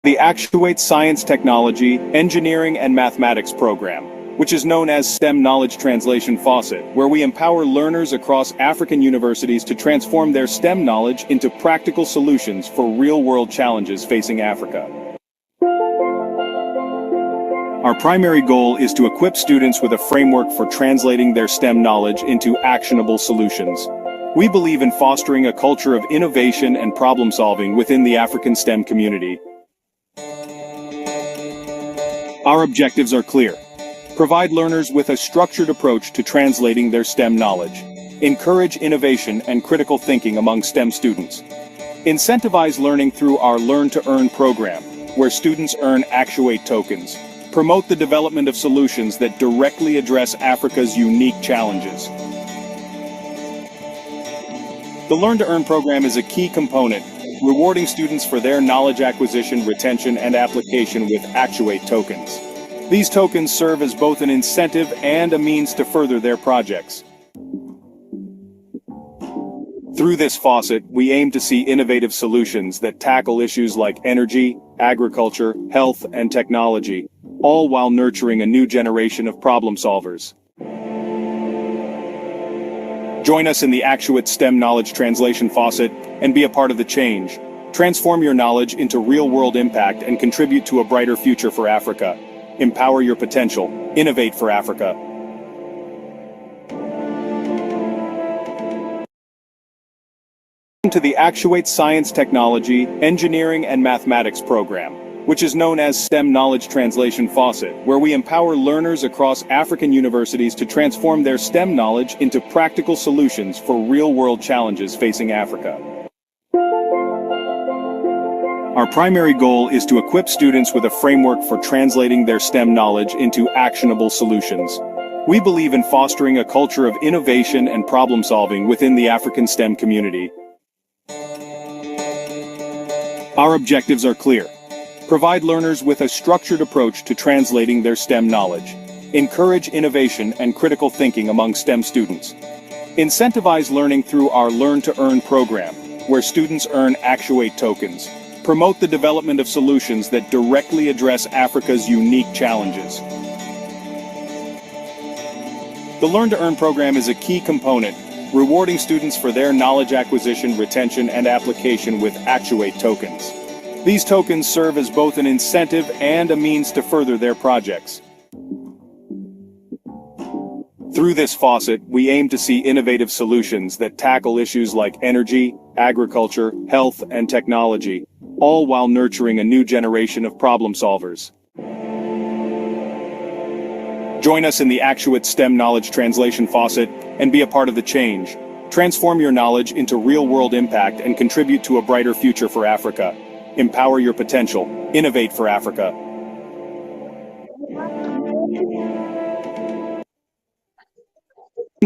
The Actuate Science, Technology, Engineering and Mathematics program, which is known as STEM Knowledge Translation Faucet, where we empower learners across African universities to transform their STEM knowledge into practical solutions for real-world challenges facing Africa. Our primary goal is to equip students with a framework for translating their STEM knowledge into actionable solutions. We believe in fostering a culture of innovation and problem-solving within the African STEM community. Our objectives are clear. Provide learners with a structured approach to translating their STEM knowledge. Encourage innovation and critical thinking among STEM students. Incentivize learning through our Learn to Earn program, where students earn Actuate tokens. Promote the development of solutions that directly address Africa's unique challenges. The Learn to Earn program is a key component, rewarding students for their knowledge acquisition, retention, and application with Actuate tokens. These tokens serve as both an incentive and a means to further their projects. Through this faucet, we aim to see innovative solutions that tackle issues like energy, agriculture, health, and technology, all while nurturing a new generation of problem solvers. Join us in the Actuate STEM Knowledge Translation Faucet and be a part of the change. Transform your knowledge into real-world impact and contribute to a brighter future for Africa. Empower your potential. Innovate for Africa. To the Actuate Science, Technology, Engineering and Mathematics program, which is known as STEM Knowledge Translation Faucet, where we empower learners across African universities to transform their STEM knowledge into practical solutions for real-world challenges facing Africa. Our primary goal is to equip students with a framework for translating their STEM knowledge into actionable solutions. We believe in fostering a culture of innovation and problem-solving within the African STEM community. Our objectives are clear. Provide learners with a structured approach to translating their STEM knowledge. Encourage innovation and critical thinking among STEM students. Incentivize learning through our Learn to Earn program, where students earn Actuate tokens. Promote the development of solutions that directly address Africa's unique challenges. The Learn to Earn program is a key component, rewarding students for their knowledge acquisition, retention, and application with Actuate tokens. These tokens serve as both an incentive and a means to further their projects. Through this faucet, we aim to see innovative solutions that tackle issues like energy, agriculture, health, and technology, all while nurturing a new generation of problem solvers. Join us in the Actuate STEM Knowledge Translation Faucet and be a part of the change. Transform your knowledge into real-world impact and contribute to a brighter future for Africa. Empower your potential. Innovate for Africa.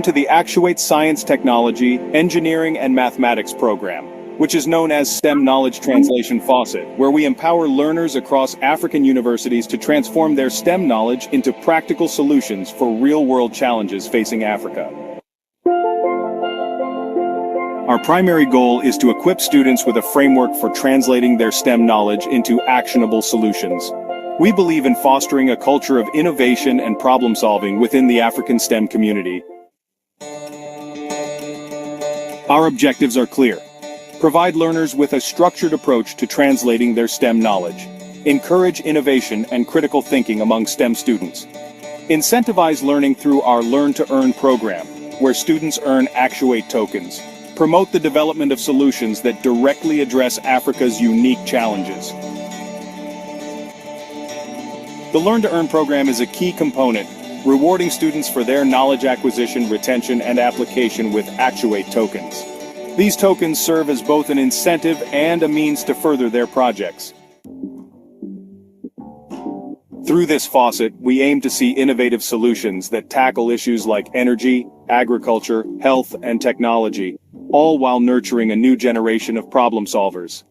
To the Actuate Science, Technology, Engineering and Mathematics program, which is known as STEM Knowledge Translation Faucet, where we empower learners across African universities to transform their STEM knowledge into practical solutions for real-world challenges facing Africa. Our primary goal is to equip students with a framework for translating their STEM knowledge into actionable solutions. We believe in fostering a culture of innovation and problem-solving within the African STEM community. Our objectives are clear. Provide learners with a structured approach to translating their STEM knowledge. Encourage innovation and critical thinking among STEM students. Incentivize learning through our Learn to Earn program, where students earn Actuate tokens. Promote the development of solutions that directly address Africa's unique challenges. The Learn to Earn program is a key component, rewarding students for their knowledge acquisition, retention, and application with Actuate tokens. These tokens serve as both an incentive and a means to further their projects. Through this faucet, we aim to see innovative solutions that tackle issues like energy, agriculture, health, and technology, all while nurturing a new generation of problem solvers.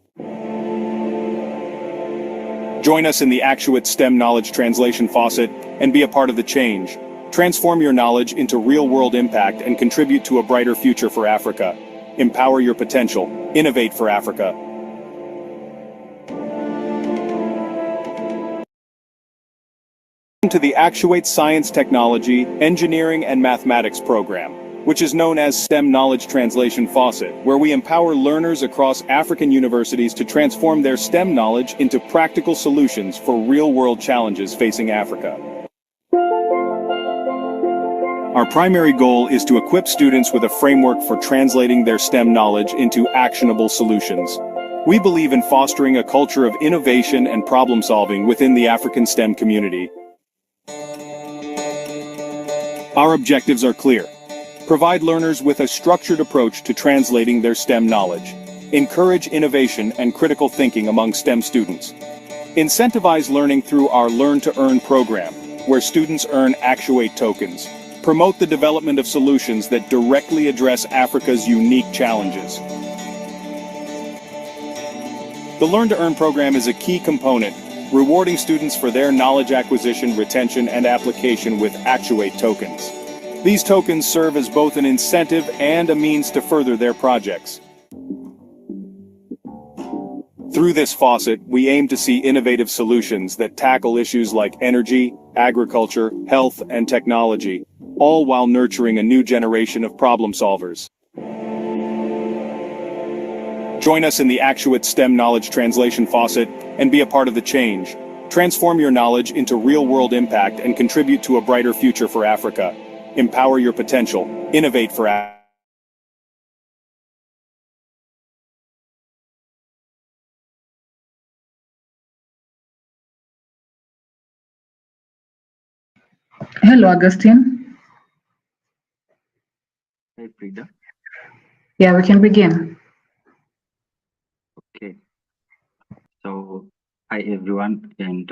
Join us in the Actuate STEM Knowledge Translation Faucet and be a part of the change. Transform your knowledge into real-world impact and contribute to a brighter future for Africa. Empower your potential. Innovate for Africa. to the Actuate Science Technology, Engineering and Mathematics program, which is known as STEM Knowledge Translation Faucet, where we empower learners across African universities to transform their STEM knowledge into practical solutions for real-world challenges facing Africa. Our primary goal is to equip students with a framework for translating their STEM knowledge into actionable solutions. We believe in fostering a culture of innovation and problem-solving within the African STEM community. Our objectives are clear. Provide learners with a structured approach to translating their STEM knowledge. Encourage innovation and critical thinking among STEM students. Incentivize learning through our Learn to Earn program, where students earn Actuate tokens. Promote the development of solutions that directly address Africa's unique challenges. The Learn to Earn program is a key component, rewarding students for their knowledge acquisition, retention, and application with Actuate tokens. These tokens serve as both an incentive and a means to further their projects. Through this faucet, we aim to see innovative solutions that tackle issues like energy, agriculture, health, and technology, all while nurturing a new generation of problem solvers. Join us in the Actuate STEM Knowledge Translation Faucet and be a part of the change. Transform your knowledge into real-world impact and contribute to a brighter future for Africa. Empower your potential. Innovate for Africa. Hello, Augustine. Hey, Frida. Yeah, we can begin. Okay. So, hi everyone, and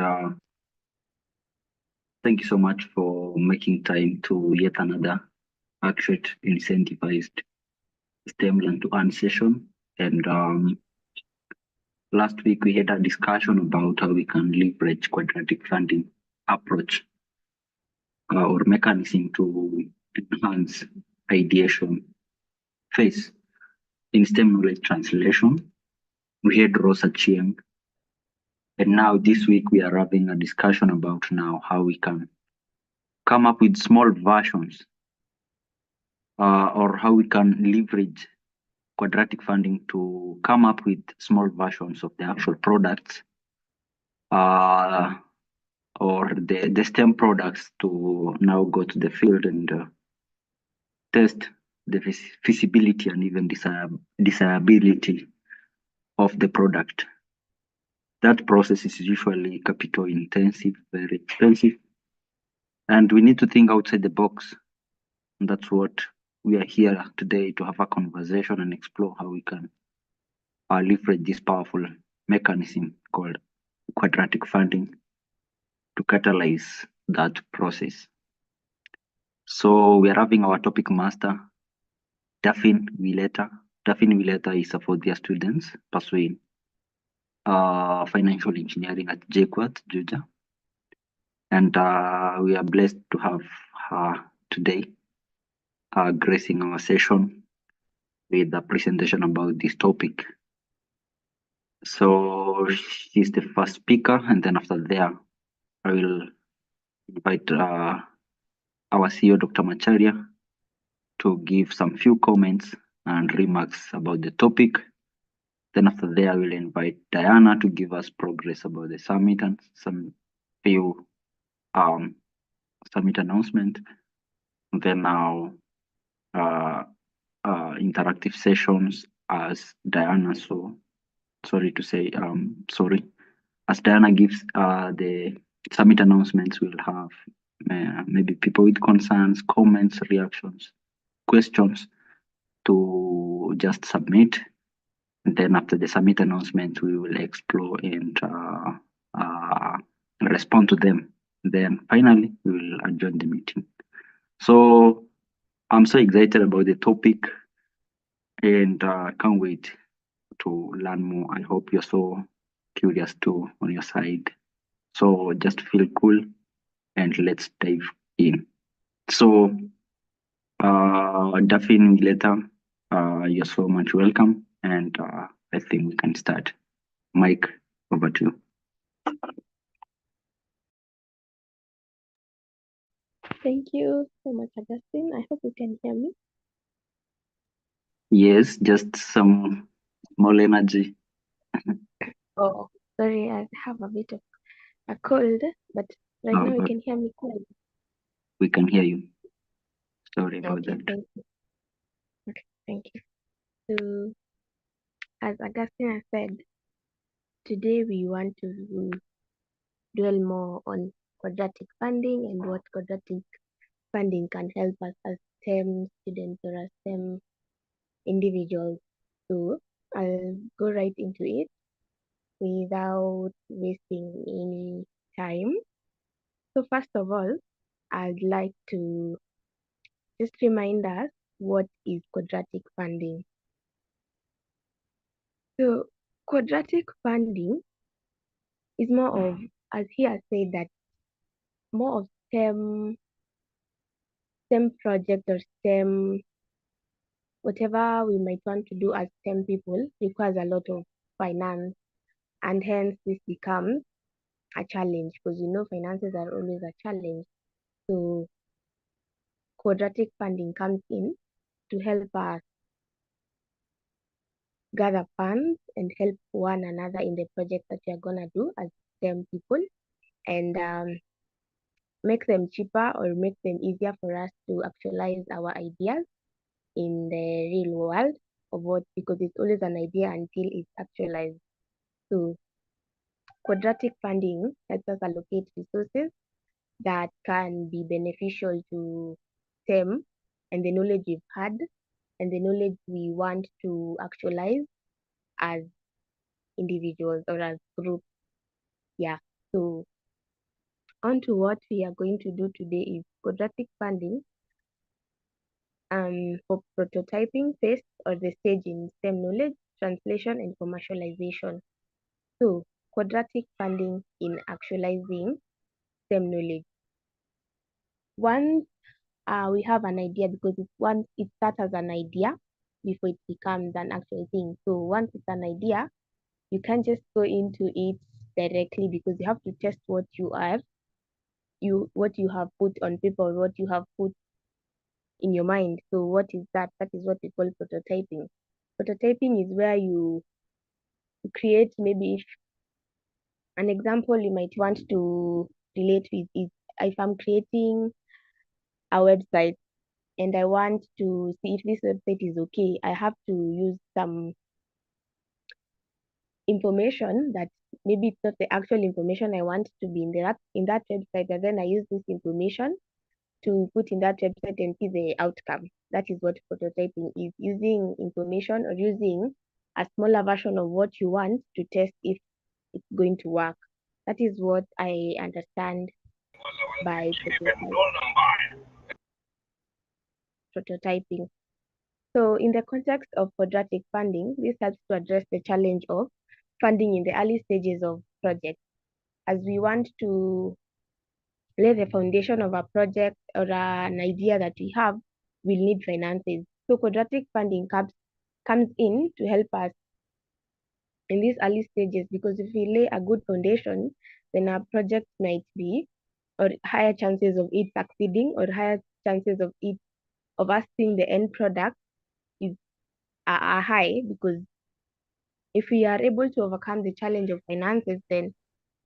thank you so much for making time to yet another Actuate incentivized STEM Learn to Earn session. And last week we had a discussion about how we can leverage quadratic funding approach or mechanism to enhance ideation phase in STEM knowledge translation. We had Rosa Chiang. And now this week we are having a discussion about now how we can come up with small versions or how we can leverage quadratic funding to come up with small versions of the actual products or the STEM products to now go to the field and test the feasibility and even desirability of the product. That process is usually capital intensive, very expensive, and we need to think outside the box. And that's what we are here today to have a conversation and explore how we can leverage this powerful mechanism called quadratic funding to catalyze that process. So we are having our topic master, Daphne Willeta. Daphne Willeta is a fourth year student pursuing financial engineering at Actuate, Georgia. And we are blessed to have her today gracing our session with a presentation about this topic. So she's the first speaker, and then after there, I will invite our CEO, Dr. Macharia, to give some few comments and remarks about the topic. Then after there, I will invite Diana to give us progress about the summit and some few summit announcement. And then now interactive sessions as Diana, as Diana gives the summit announcements, we'll have maybe people with concerns, comments, reactions, questions to just submit. And then after the summit announcement, we will explore and respond to them. Then finally, we will adjourn the meeting. So I'm so excited about the topic and can't wait to learn more. I hope you're so curious too on your side. So just feel cool and let's dive in. So Daphne Willeta, you're so much welcome, and I think we can start. Mike, over to you. Thank you so much, Augustine. I hope you can hear me. Yes, just some small energy. Oh, sorry, I have a bit of a cold, but right now you But can hear me clearly. we can hear you. Sorry about Okay, that. thank you. Okay, thank you. So, as Augustine has said, today we want to dwell more on quadratic funding and what quadratic funding can help us as STEM students or as STEM individuals. So, I'll go right into it without wasting any time. So first of all, I'd like to just remind us what is quadratic funding. So quadratic funding is more of, as he has said, that more of STEM project or STEM, whatever we might want to do as STEM people requires a lot of finance, and hence this becomes a challenge because finances are always a challenge. So quadratic funding comes in to help us gather funds and help one another in the project that we are gonna do as STEM people, and make them cheaper or make them easier for us to actualize our ideas in the real world of what, because it's always an idea until it's actualized. So quadratic funding helps us allocate resources that can be beneficial to STEM and the knowledge we've had and the knowledge we want to actualize as individuals or as groups. Yeah. So on to what we are going to do today is quadratic funding for prototyping phase or the stage in STEM knowledge, translation, and commercialization. So quadratic funding in actualizing STEM knowledge. Once we have an idea, because once it starts as an idea before it becomes an actual thing. So once it's an idea, you can't just go into it directly because you have to test what you have put on paper, what you have put in your mind. So what is that? That is what we call prototyping. Prototyping is where you create, maybe if an example you might want to relate with is, if I'm creating a website and I want to see if this website is okay, I have to use some information that maybe it's not the actual information I want to be in that website, and then I use this information to put in that website and see the outcome. That is what prototyping is, using information or using a smaller version of what you want to test if it's going to work. That is what I understand by prototyping. So in the context of quadratic funding, this helps to address the challenge of funding in the early stages of projects. As we want to lay the foundation of a project or an idea that we have, we'll need finances. So quadratic funding comes in to help us in these early stages, because if we lay a good foundation, then our project might be, or higher chances of it succeeding, or higher chances of us seeing the end product is are high, because if we are able to overcome the challenge of finances, then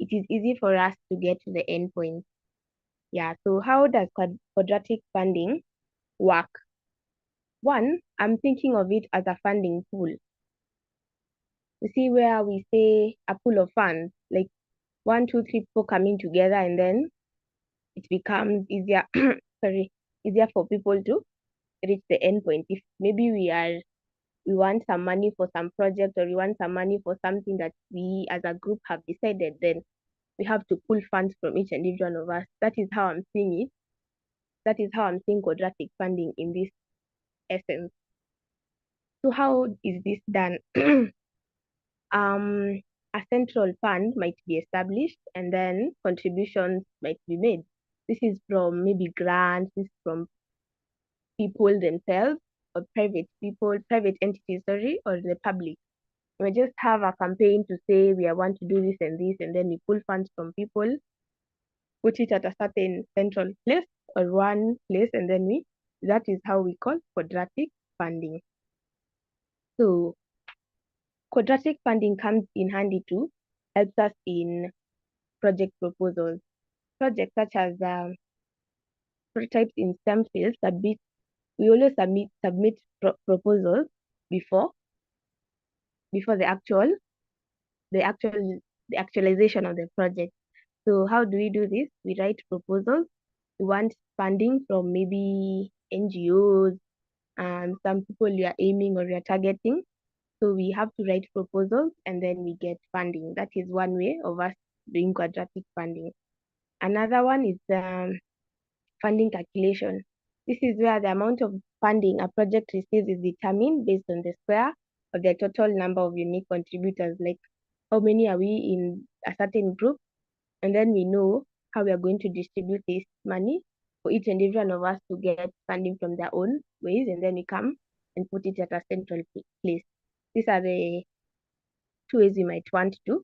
it is easy for us to get to the end point. Yeah, so how does quadratic funding work? One, I'm thinking of it as a funding pool. You see, where we say a pool of funds, like one, two, three people coming together, and then it becomes easier, sorry, easier for people to reach the end point. If maybe we want some money for some project, or we want some money for something that we as a group have decided, then we have to pull funds from each and every one of us. That is how I'm seeing it. That is how I'm seeing quadratic funding in this essence. So how is this done? A central fund might be established, and then contributions might be made. This is from maybe grants, this is from people themselves, or private entities, sorry, or the public. We just have a campaign to say we want to do this, and then we pull funds from people, put it at a certain central place, or one place, and then that is how we call quadratic funding. So quadratic funding comes in handy to help us in project proposals. Projects such as prototypes in STEM fields we always submit proposals before the actualization of the project. So how do we do this? We write proposals. We want funding from maybe NGOs and some people you are aiming or you are targeting. So we have to write proposals and then we get funding. That is one way of us doing quadratic funding. Another one is funding calculation. This is where the amount of funding a project receives is determined based on the square of the total number of unique contributors, like how many are we in a certain group, and then we know how we are going to distribute this money for each and every one of us to get funding from their own ways, and then we come and put it at a central place. These are the two ways we might want to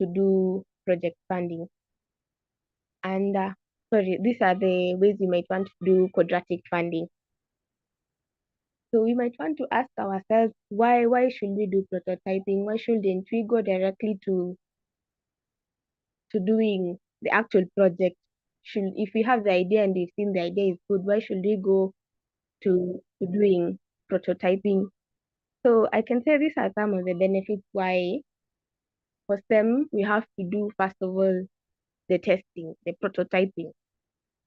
do project funding. And these are the ways we might want to do quadratic funding. So we might want to ask ourselves, why should we do prototyping? Why shouldn't we go directly to doing the actual project? If we have the idea and we've seen the idea is good, why should we go to doing prototyping? So I can say these are some of the benefits why for STEM we have to do first of all the testing, the prototyping.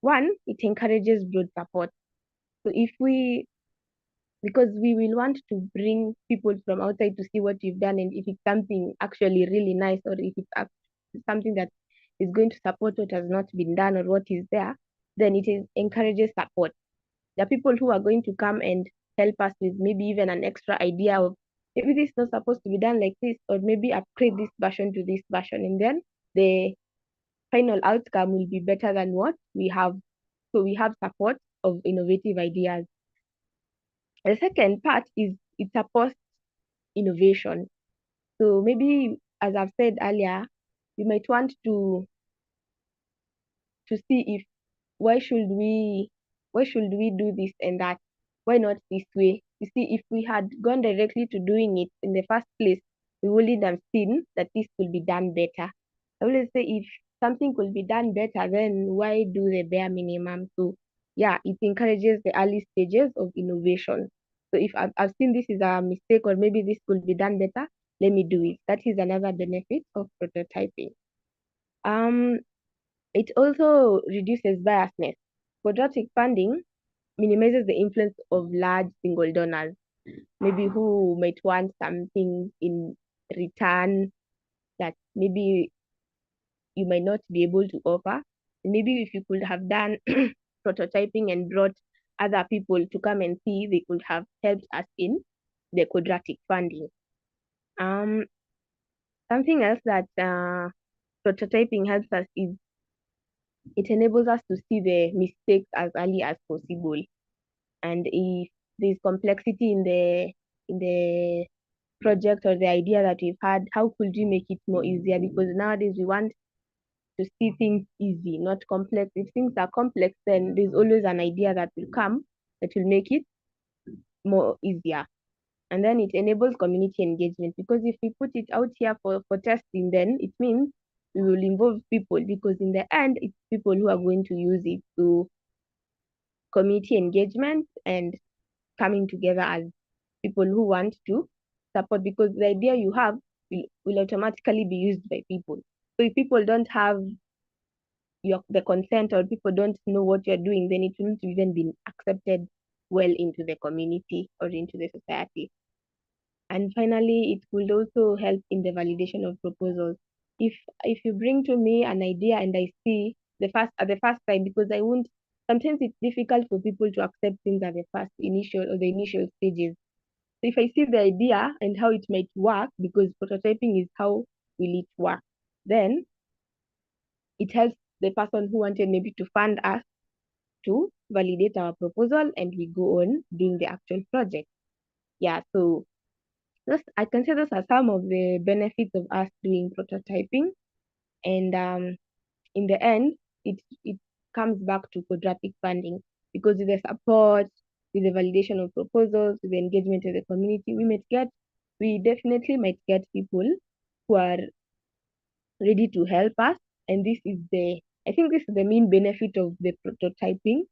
One, it encourages broad support. So because we will want to bring people from outside to see what you've done, and if it's something actually really nice, or if it's something that is going to support what has not been done or what is there, then encourages support. There are people who are going to come and help us with maybe even an extra idea of maybe this is not supposed to be done like this, or maybe upgrade this version to this version, and then the final outcome will be better than what we have. So we have support of innovative ideas. The second part is it supports innovation. So maybe, as I've said earlier, we might want to see if why should we do this and that? Why not this way? You see, if we had gone directly to doing it in the first place, we wouldn't have seen that this could be done better. I always say if something could be done better, then why do the bare minimum? So yeah, it encourages the early stages of innovation. So if I've seen this is a mistake or maybe this could be done better, let me do it. That is another benefit of prototyping. Um, it also reduces biasness. Quadratic funding minimizes the influence of large single donors, maybe who might want something in return that maybe you might not be able to offer. Maybe if you could have done prototyping and brought other people to come and see, they could have helped us in the quadratic funding. Something else that prototyping helps us is it enables us to see the mistakes as early as possible. And if there's complexity in the project or the idea that we've had, how could we make it more easier? Because nowadays we want to see things easy, not complex. If things are complex, then there's always an idea that will come that will make it more easier. And then it enables community engagement, because if we put it out here for testing, then it means we will involve people, because in the end, it's people who are going to use it. So community engagement and coming together as people who want to support, because the idea you have will automatically be used by people. So if people don't have the consent, or people don't know what you're doing, then it won't even be accepted well into the community or into the society. And finally, it will also help in the validation of proposals. If you bring to me an idea and I see at the first time, because I won't sometimes it's difficult for people to accept things at the initial stages. So if I see the idea and how it might work, because prototyping is how will it work, then it helps the person who wanted maybe to fund us to validate our proposal, and we go on doing the actual project. Yeah, so I can say those are some of the benefits of us doing prototyping. And in the end, it comes back to quadratic funding, because with the support, with the validation of proposals, with the engagement of the community, we definitely might get people who are ready to help us. And I think this is the main benefit of the prototyping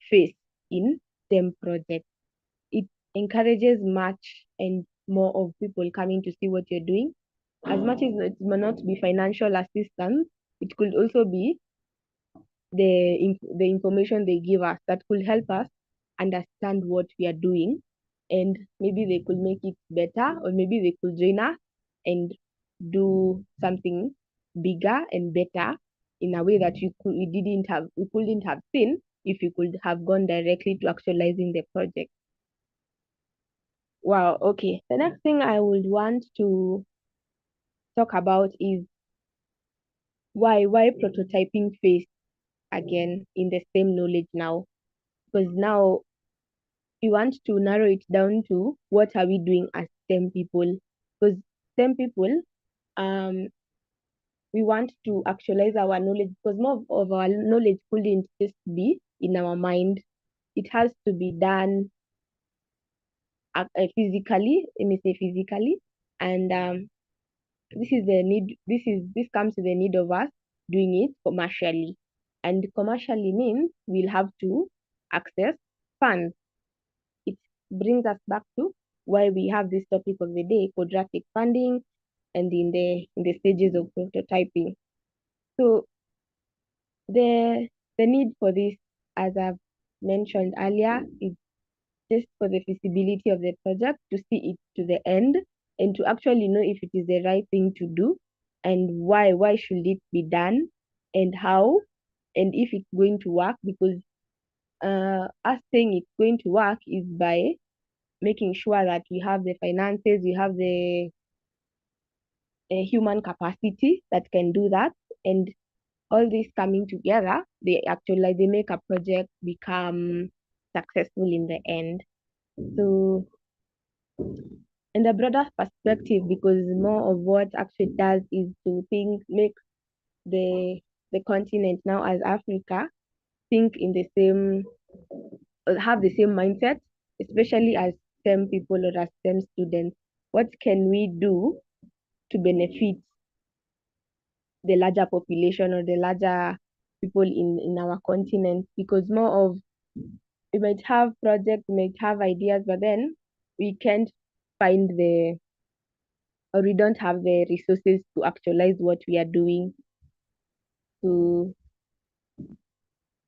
phase in STEM projects. It encourages much and more of people coming to see what you're doing. As much as it may not be financial assistance, it could also be the information they give us that could help us understand what we are doing, and maybe they could make it better, or maybe they could join us and do something bigger and better in a way that we couldn't have seen if we could have gone directly to actualizing the project. Wow, okay. The next thing I would want to talk about is why prototyping phase again in the same knowledge now. Because now we want to narrow it down to what are we doing as STEM people. Because STEM people, um, we want to actualize our knowledge, because more of our knowledge couldn't just be in our mind. It has to be done physically, let me say physically, and this comes to the need of us doing it commercially. And commercially means we'll have to access funds. It brings us back to why we have this topic of the day, quadratic funding, and in the stages of prototyping. So the need for this, as I've mentioned earlier, is just for the feasibility of the project, to see it to the end, and to actually know if it is the right thing to do, and why should it be done, and how, and if it's going to work. Because us saying it's going to work is by making sure that we have the finances, we have the human capacity that can do that, and all this coming together, they make a project become successful in the end. So in the broader perspective, because more of what Actuate does is to make the continent now as Africa think in the same, have the same mindset, especially as STEM people or as STEM students. What can we do to benefit the larger population or the larger people in our continent? Because more of, we might have projects, we might have ideas, but then we can't find or we don't have the resources to actualize what we are doing. So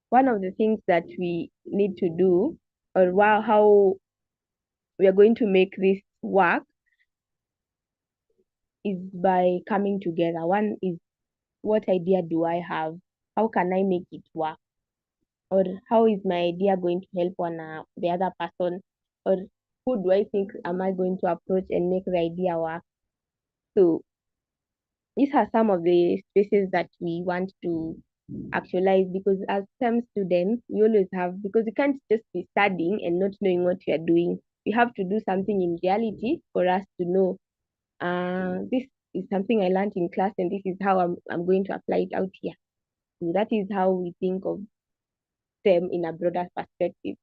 one of the things that we need to do, or how we are going to make this work, is by coming together. One is, what idea do I have? How can I make it work? Or how is my idea going to help the other person? Or who do I think am I going to approach and make the idea work? So these are some of the spaces that we want to actualize, because as STEM students, we always have, because you can't just be studying and not knowing what you are doing. We have to do something in reality for us to know, this is something I learned in class, and this is how I'm going to apply it out here. So that is how we think of STEM in a broader perspective.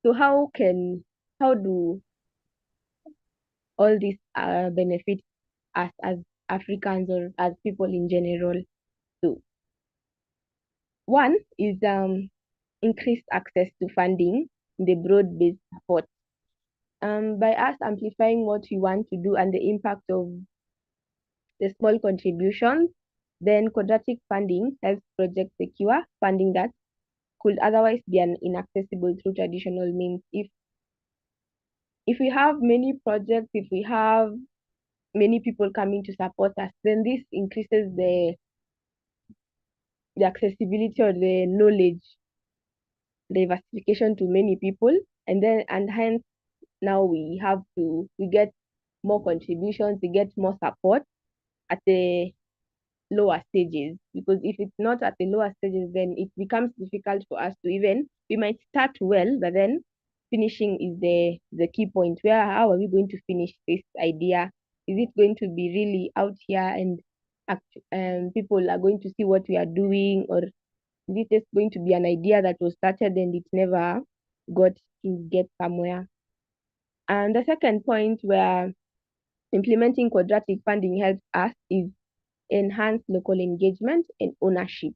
So how do all these benefit us as Africans or as people in general? So one is increased access to funding, the broad-based support. By us amplifying what we want to do and the impact of the small contributions, then quadratic funding helps projects secure funding that could otherwise be inaccessible through traditional means. If we have many projects, if we have many people coming to support us, then this increases the accessibility or the knowledge diversification to many people, and hence now we get more contributions, we get more support at the lower stages. Because if it's not at the lower stages, then it becomes difficult for us to even, we might start well, but then finishing is the key point. How are we going to finish this idea? Is it going to be really out here, and people are going to see what we are doing? Or Is it just going to be an idea that was started and it never got to get somewhere? And the second point where implementing quadratic funding helps us is enhance local engagement and ownership.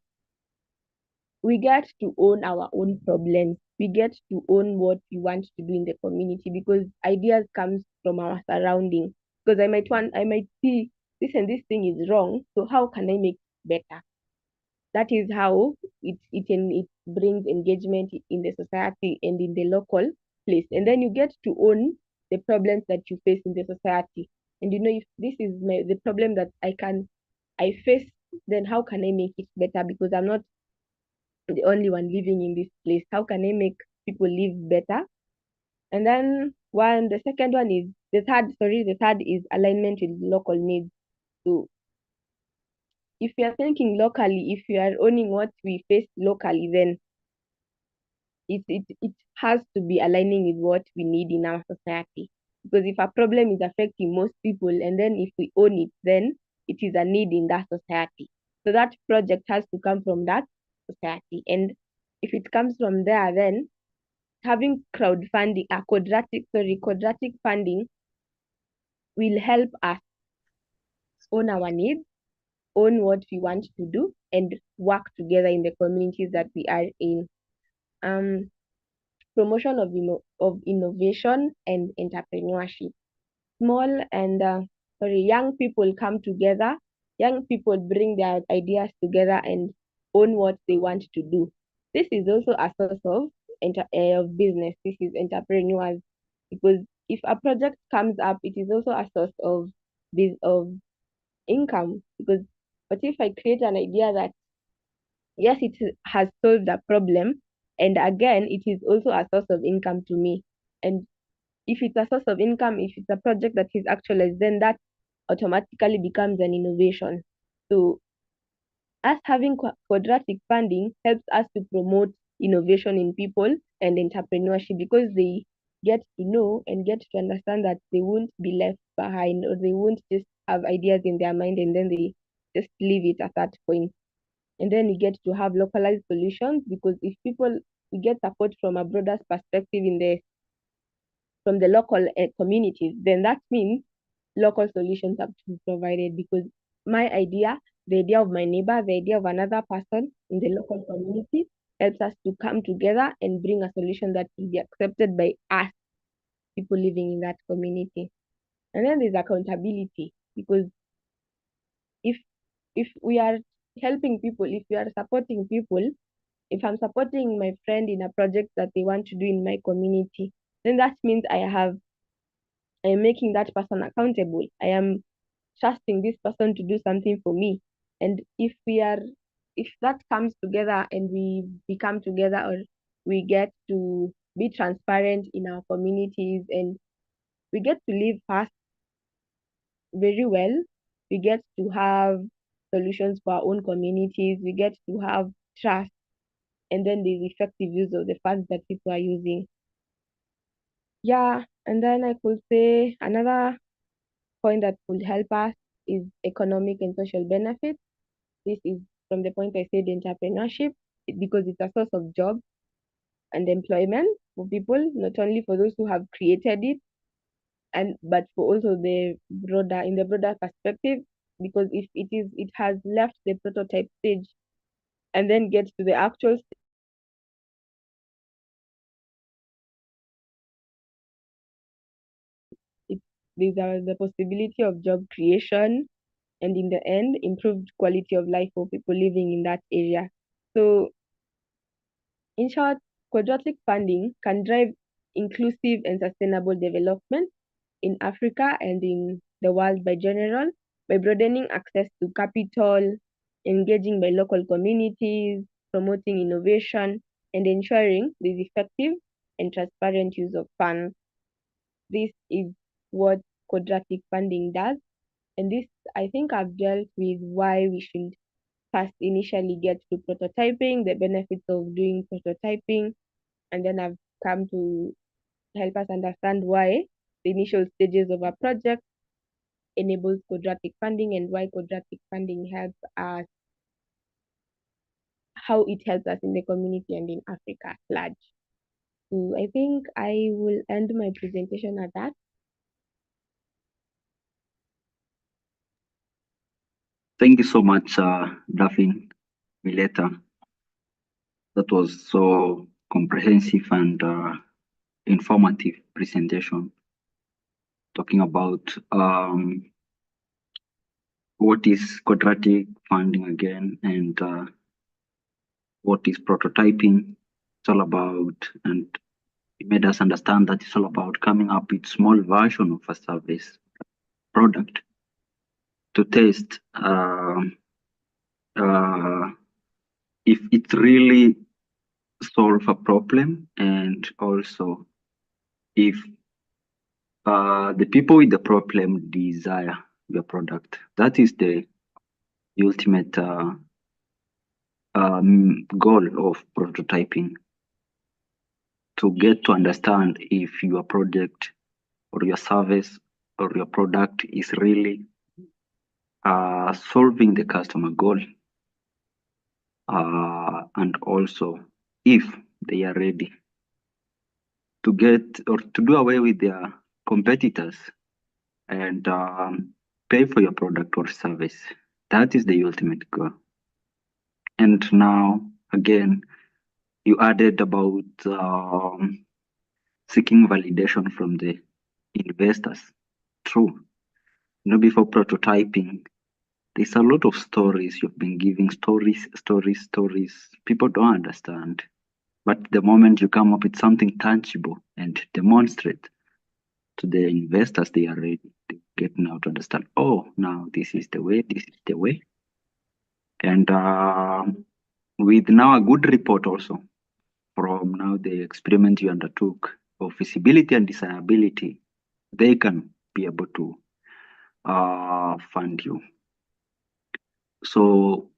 We get to own our own problems. We get to own what we want to do in the community because ideas comes from our surroundings. Because I might see this and this thing is wrong. So how can I make it better? That is how it brings engagement in the society and in the local place. And then you get to own the problems that you face in the society. And if this is the problem that I face, then how can I make it better? Because I'm not the only one living in this place. How can I make people live better? And then the second one is the third is alignment with local needs. So if you are thinking locally, if you are owning what we face locally, then it has to be aligning with what we need in our society. Because if a problem is affecting most people, and then if we own it, then it is a need in that society. So that project has to come from that society. And if it comes from there, then having quadratic funding will help us own our needs, own what we want to do, and work together in the communities that we are in. Um, Promotion of innovation and entrepreneurship. Small and young people come together. Young people bring their ideas together and own what they want to do. This is also a source of business. This is entrepreneurs because if a project comes up, it is also a source of income. Because but if I create an idea that yes, it has solved a problem, and again, it is also a source of income to me. And if it's a source of income, if it's a project that is actualized, then that automatically becomes an innovation. So us having quadratic funding helps us to promote innovation in people and entrepreneurship because they get to know and get to understand that they won't be left behind or they won't just have ideas in their mind and then they just leave it at that point. And then we get to have localized solutions because if people we get support from a broader perspective from the local communities, then that means local solutions have to be provided because my idea, the idea of my neighbor, the idea of another person in the local community helps us to come together and bring a solution that will be accepted by us, people living in that community. And then there's accountability because if if we are helping people, if we are supporting people, if I'm supporting my friend in a project that they want to do in my community, then that means I am making that person accountable. I am trusting this person to do something for me. And if that comes together and we become together or we get to be transparent in our communities and we get to live fast very well, we get to have solutions for our own communities, we get to have trust, and then there's effective use of the funds that people are using. Yeah, and then I could say another point that could help us is economic and social benefits. This is from the point I said entrepreneurship, because it's a source of job and employment for people, not only for those who have created it, and but for also the broader perspective, because if it has left the prototype stage and then gets to the actual it, the possibility of job creation and in the end improved quality of life for people living in that area. So in short, quadratic funding can drive inclusive and sustainable development in Africa and in the world by general by broadening access to capital, engaging by local communities, promoting innovation, and ensuring the effective and transparent use of funds. This is what quadratic funding does. And this, I think I've dealt with why we should first initially get to prototyping, the benefits of doing prototyping, and then I've come to help us understand why the initial stages of a project enables quadratic funding and why quadratic funding helps us how it helps us in the community and in Africa at large. So I think I will end my presentation at that. Thank you so much, Daphne Mileta. That was so comprehensive and informative presentation, talking about what is quadratic funding again, and what is prototyping. It's all about, and it made us understand that it's all about coming up with small version of a service product to test if it really solve a problem, and also if the people with the problem desire your product. That is the ultimate goal of prototyping, to get to understand if your project or your service or your product is really solving the customer goal, and also if they are ready to get or to do away with their competitors and pay for your product or service. That is the ultimate goal. And now, again, you added about seeking validation from the investors. True. Before prototyping, there's a lot of stories you've been giving, stories. People don't understand. But the moment you come up with something tangible and demonstrate to the investors, they are ready to get now to understand, oh, now this is the way. And with now a good report also from now the experiment you undertook of feasibility and desirability, they can be able to fund you. So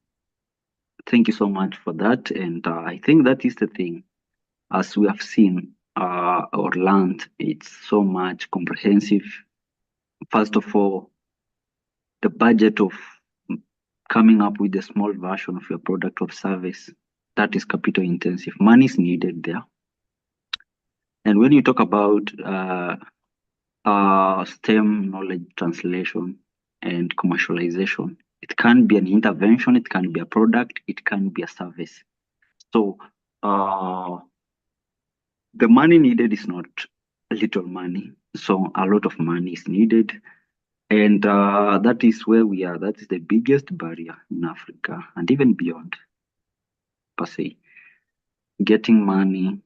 thank you so much for that. And I think that is the thing, as we have seen or learned, it's so much comprehensive. First of all, the budget of coming up with a small version of your product or service, that is capital intensive. Money is needed there. And when you talk about STEM knowledge translation and commercialization, it can be an intervention, it can be a product, it can be a service. So the money needed is not little money. So a lot of money is needed. And that is where we are. That is the biggest barrier in Africa and even beyond, per se. Getting money,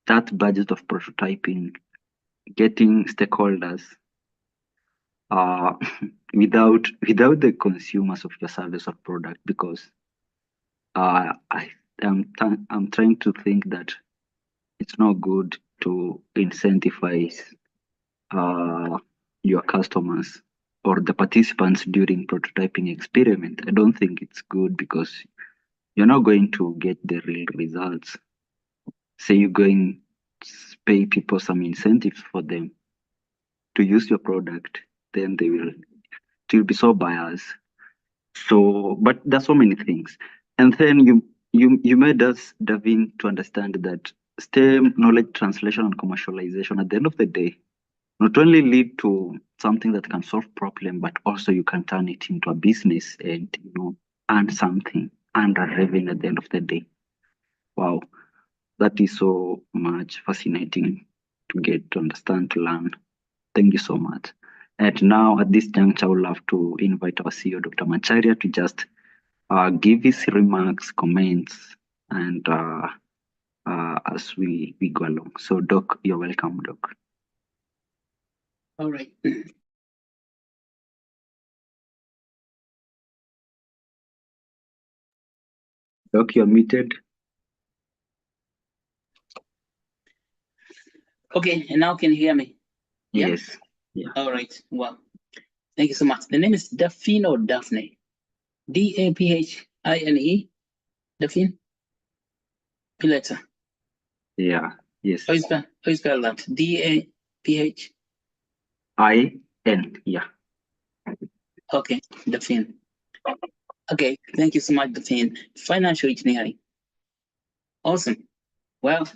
that budget of prototyping, getting stakeholders, without the consumers of your service or product, because I'm trying to think that it's not good to incentivize your customers or the participants during prototyping experiment. I don't think it's good, because you're not going to get the real results. Say you're going to pay people some incentives for them to use your product, then it will be so biased. So, but there's so many things. And then you made us, Davin, to understand that STEM knowledge translation and commercialization, at the end of the day, not only lead to something that can solve problem, but also you can turn it into a business and earn something, earn a revenue at the end of the day. Wow, that is so much fascinating to get to understand, to learn. Thank you so much. And now at this juncture, I would love to invite our CEO, Dr. Macharia, to just give his remarks, comments, and as we go along. So Doc, you're welcome, Doc. All right. Doc, you're muted. Okay, and now can you hear me? Yeah? Yes. Yeah. All right. Well, thank you so much. The name is Daphne or Daphne? Daphine? Daphne? Pileta. Yeah. Yes. How you spell that? D-A-P-H? I-N. Yeah. Okay, Daphne. Okay, thank you so much, Daphne. Financial engineering. Awesome. Well,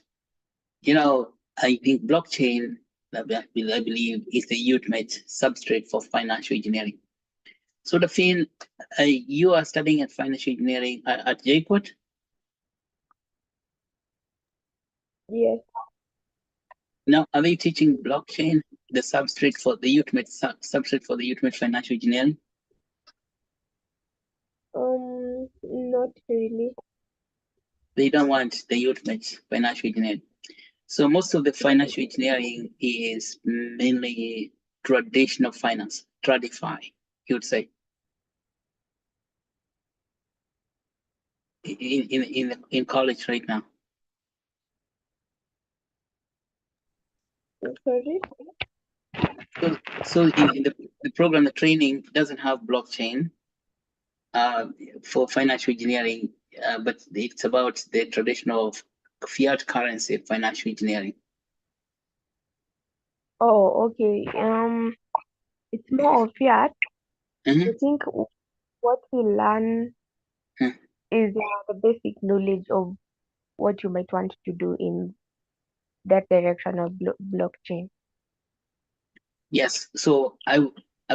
I think blockchain, I believe, is the ultimate substrate for financial engineering. So, Daphne, you are studying at financial engineering at Actuate? Yes. Now, are they teaching blockchain, the substrate for the ultimate substrate for the ultimate financial engineering? Not really. They don't want the ultimate financial engineering. So most of the financial engineering is mainly traditional finance, tradify, you would say. In college right now. Sorry. So in the program, the training doesn't have blockchain for financial engineering, but it's about the traditional fiat currency financial engineering. Oh, okay. It's more of fiat. Mhm. I think what we learn Hmm. is the basic knowledge of what you might want to do in that direction of blockchain. Yes, so I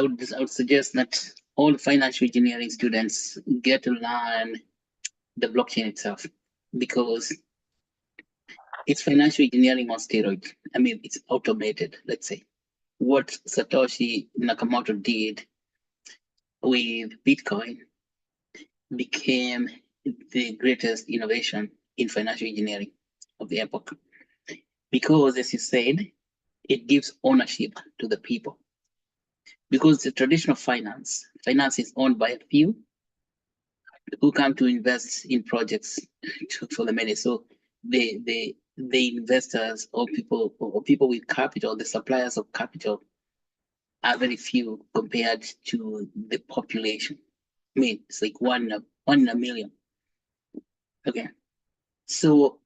would suggest that all financial engineering students get to learn the blockchain itself because it's financial engineering on steroids. I mean, it's automated, let's say. What Satoshi Nakamoto did with Bitcoin became the greatest innovation in financial engineering of the epoch. Because, as you said, it gives ownership to the people. Because the traditional finance is owned by a few who come to invest in projects for the many. So the investors or people with capital, the suppliers of capital, are very few compared to the population. I mean, it's like one in a million. Okay, so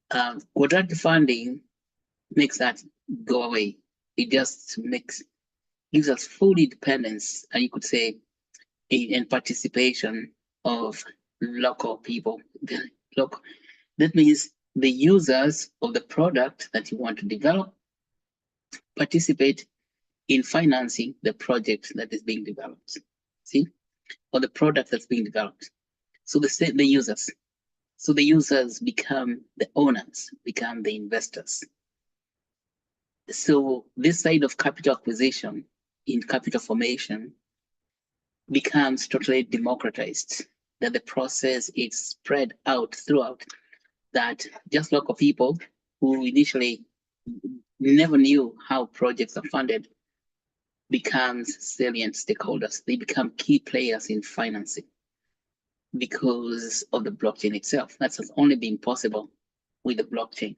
quadratic funding makes that go away. It just gives us full independence, and you could say, in participation of local people. Local. That means the users of the product that you want to develop participate in financing the project that is being developed. See, or the product that's being developed. So the users. So the users become the owners, become the investors. So this side of capital acquisition in capital formation becomes totally democratized. That the process is spread out throughout. That just local people who initially never knew how projects are funded becomes salient stakeholders. They become key players in financing because of the blockchain itself. That has only been possible with the blockchain.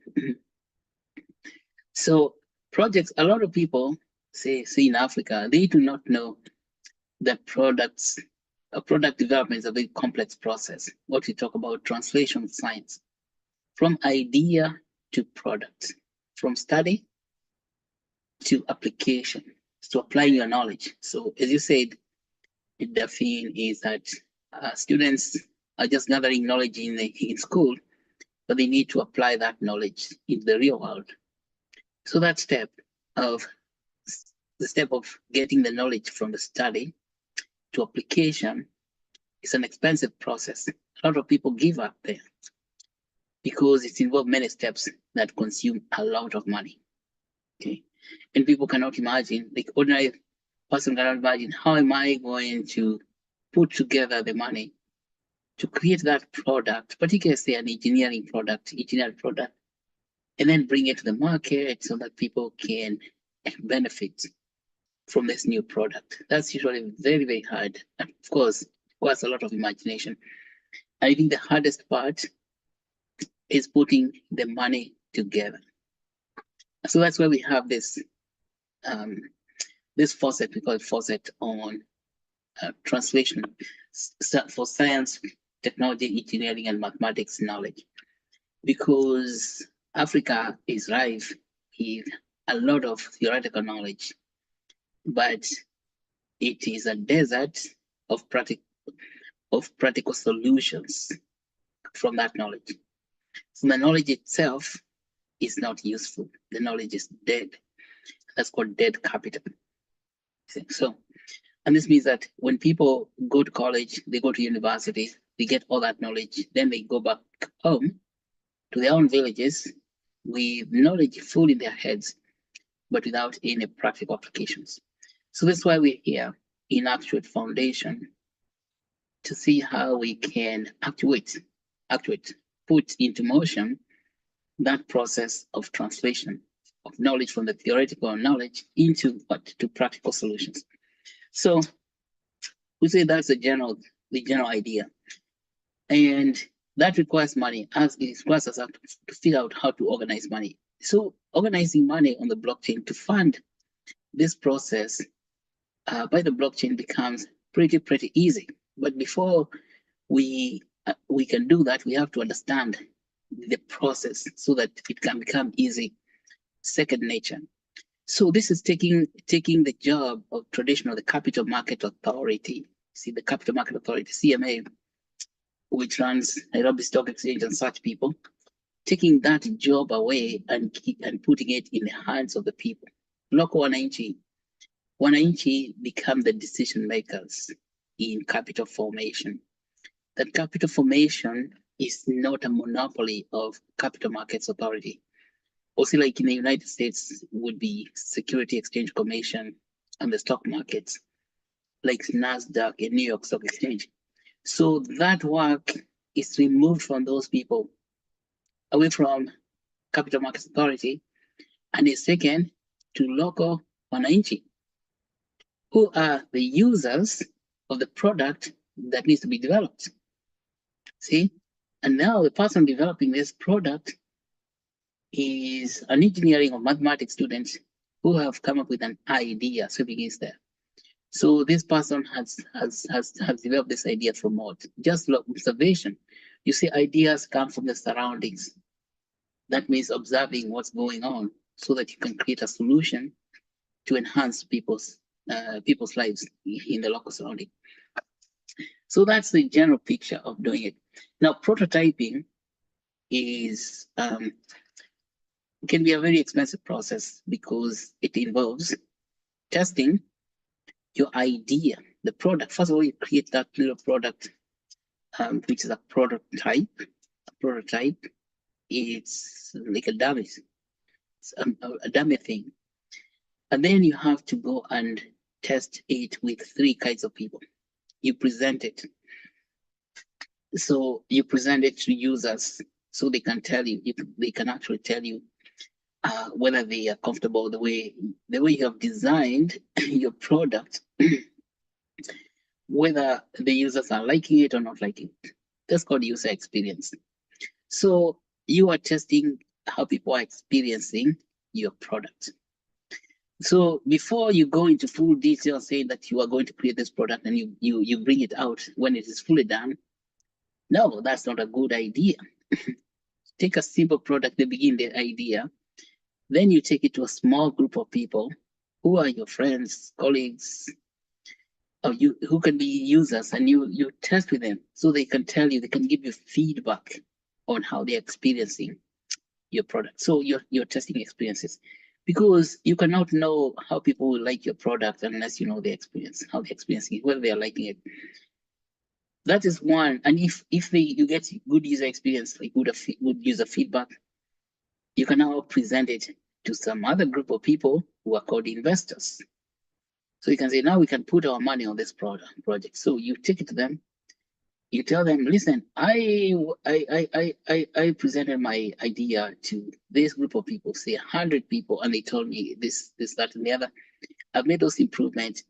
So projects, a lot of people say in Africa, they do not know that product development is a very complex process. What we talk about translation science, from idea to product, from study to application, to applying your knowledge. So as you said, the thing is that students are just gathering knowledge in school, but they need to apply that knowledge in the real world. So that of the step of getting the knowledge from the study to application is an expensive process. A lot of people give up there because it involves many steps that consume a lot of money. Okay, and people cannot imagine, like ordinary person cannot imagine, how am I going to put together the money to create that product, particularly say an engineering product, and then bring it to the market so that people can benefit from this new product. That's usually very, very hard. And of course, requires a lot of imagination. I think the hardest part is putting the money together. So that's why we have this faucet, we call it faucet on translation for science, technology, engineering, and mathematics knowledge. Because Africa is rife with a lot of theoretical knowledge, but it is a desert of of practical solutions from that knowledge. So the knowledge itself is not useful. The knowledge is dead. That's called dead capital. So, and this means that when people go to college, they go to university, they get all that knowledge, then they go back home to their own villages with knowledge full in their heads, but without any practical applications. So that's why we're here in Actuate Foundation to see how we can actuate, put into motion that process of translation of knowledge from the theoretical knowledge into to practical solutions. So we say that's the general idea, and that requires money, as it requires us to figure out how to organize money. So organizing money on the blockchain to fund this process by the blockchain becomes pretty easy. But before we can do that, we have to understand the process so that it can become easy, second nature. So this is taking the job of the Capital Market Authority. See, the Capital Market Authority, CMA, which runs Nairobi Stock Exchange and such people, taking that job away and putting it in the hands of the people. Local wananchi become the decision makers in capital formation. That capital formation is not a monopoly of Capital Markets Authority. Also, like in the United States, would be Security Exchange Commission and the stock markets, like NASDAQ and New York Stock Exchange. So that work is removed from those people, away from Capital Markets Authority, and is taken to local wananchi, who are the users of the product that needs to be developed. See? And now the person developing this product is an engineering or mathematics student who have come up with an idea. So it begins there. So this person has developed this idea from what? Just observation. You see, ideas come from the surroundings. That means observing what's going on so that you can create a solution to enhance people's lives in the local surrounding. So that's the general picture of doing it. Now, prototyping is can be a very expensive process because it involves testing your idea, the product. First of all, you create that little product, which is a prototype. A prototype, it's like a dummy, a dummy thing. And then you have to go and test it with 3 kinds of people. You present it. So you present it to users so they can tell you, they can actually tell you whether they are comfortable the way you have designed your product, whether the users are liking it or not liking it. That's called user experience. So you are testing how people are experiencing your product. So before you go into full detail saying that you are going to create this product and you bring it out when it is fully done, no, that's not a good idea. Take a simple product, they begin the idea, then you take it to a small group of people who are your friends, colleagues, or who can be users, and you test with them so they can tell you, they can give you feedback on how they're experiencing your product. So your testing experiences, because you cannot know how people will like your product unless you know the experience, how they're experiencing it, whether they are liking it. That is one. And if you get good user experience, like good user feedback, you can now present it to some other group of people who are called investors. So you can say, now we can put our money on this project. So you take it to them, you tell them, listen, I presented my idea to this group of people, say 100 people, and they told me this, that, and the other. I've made those improvements.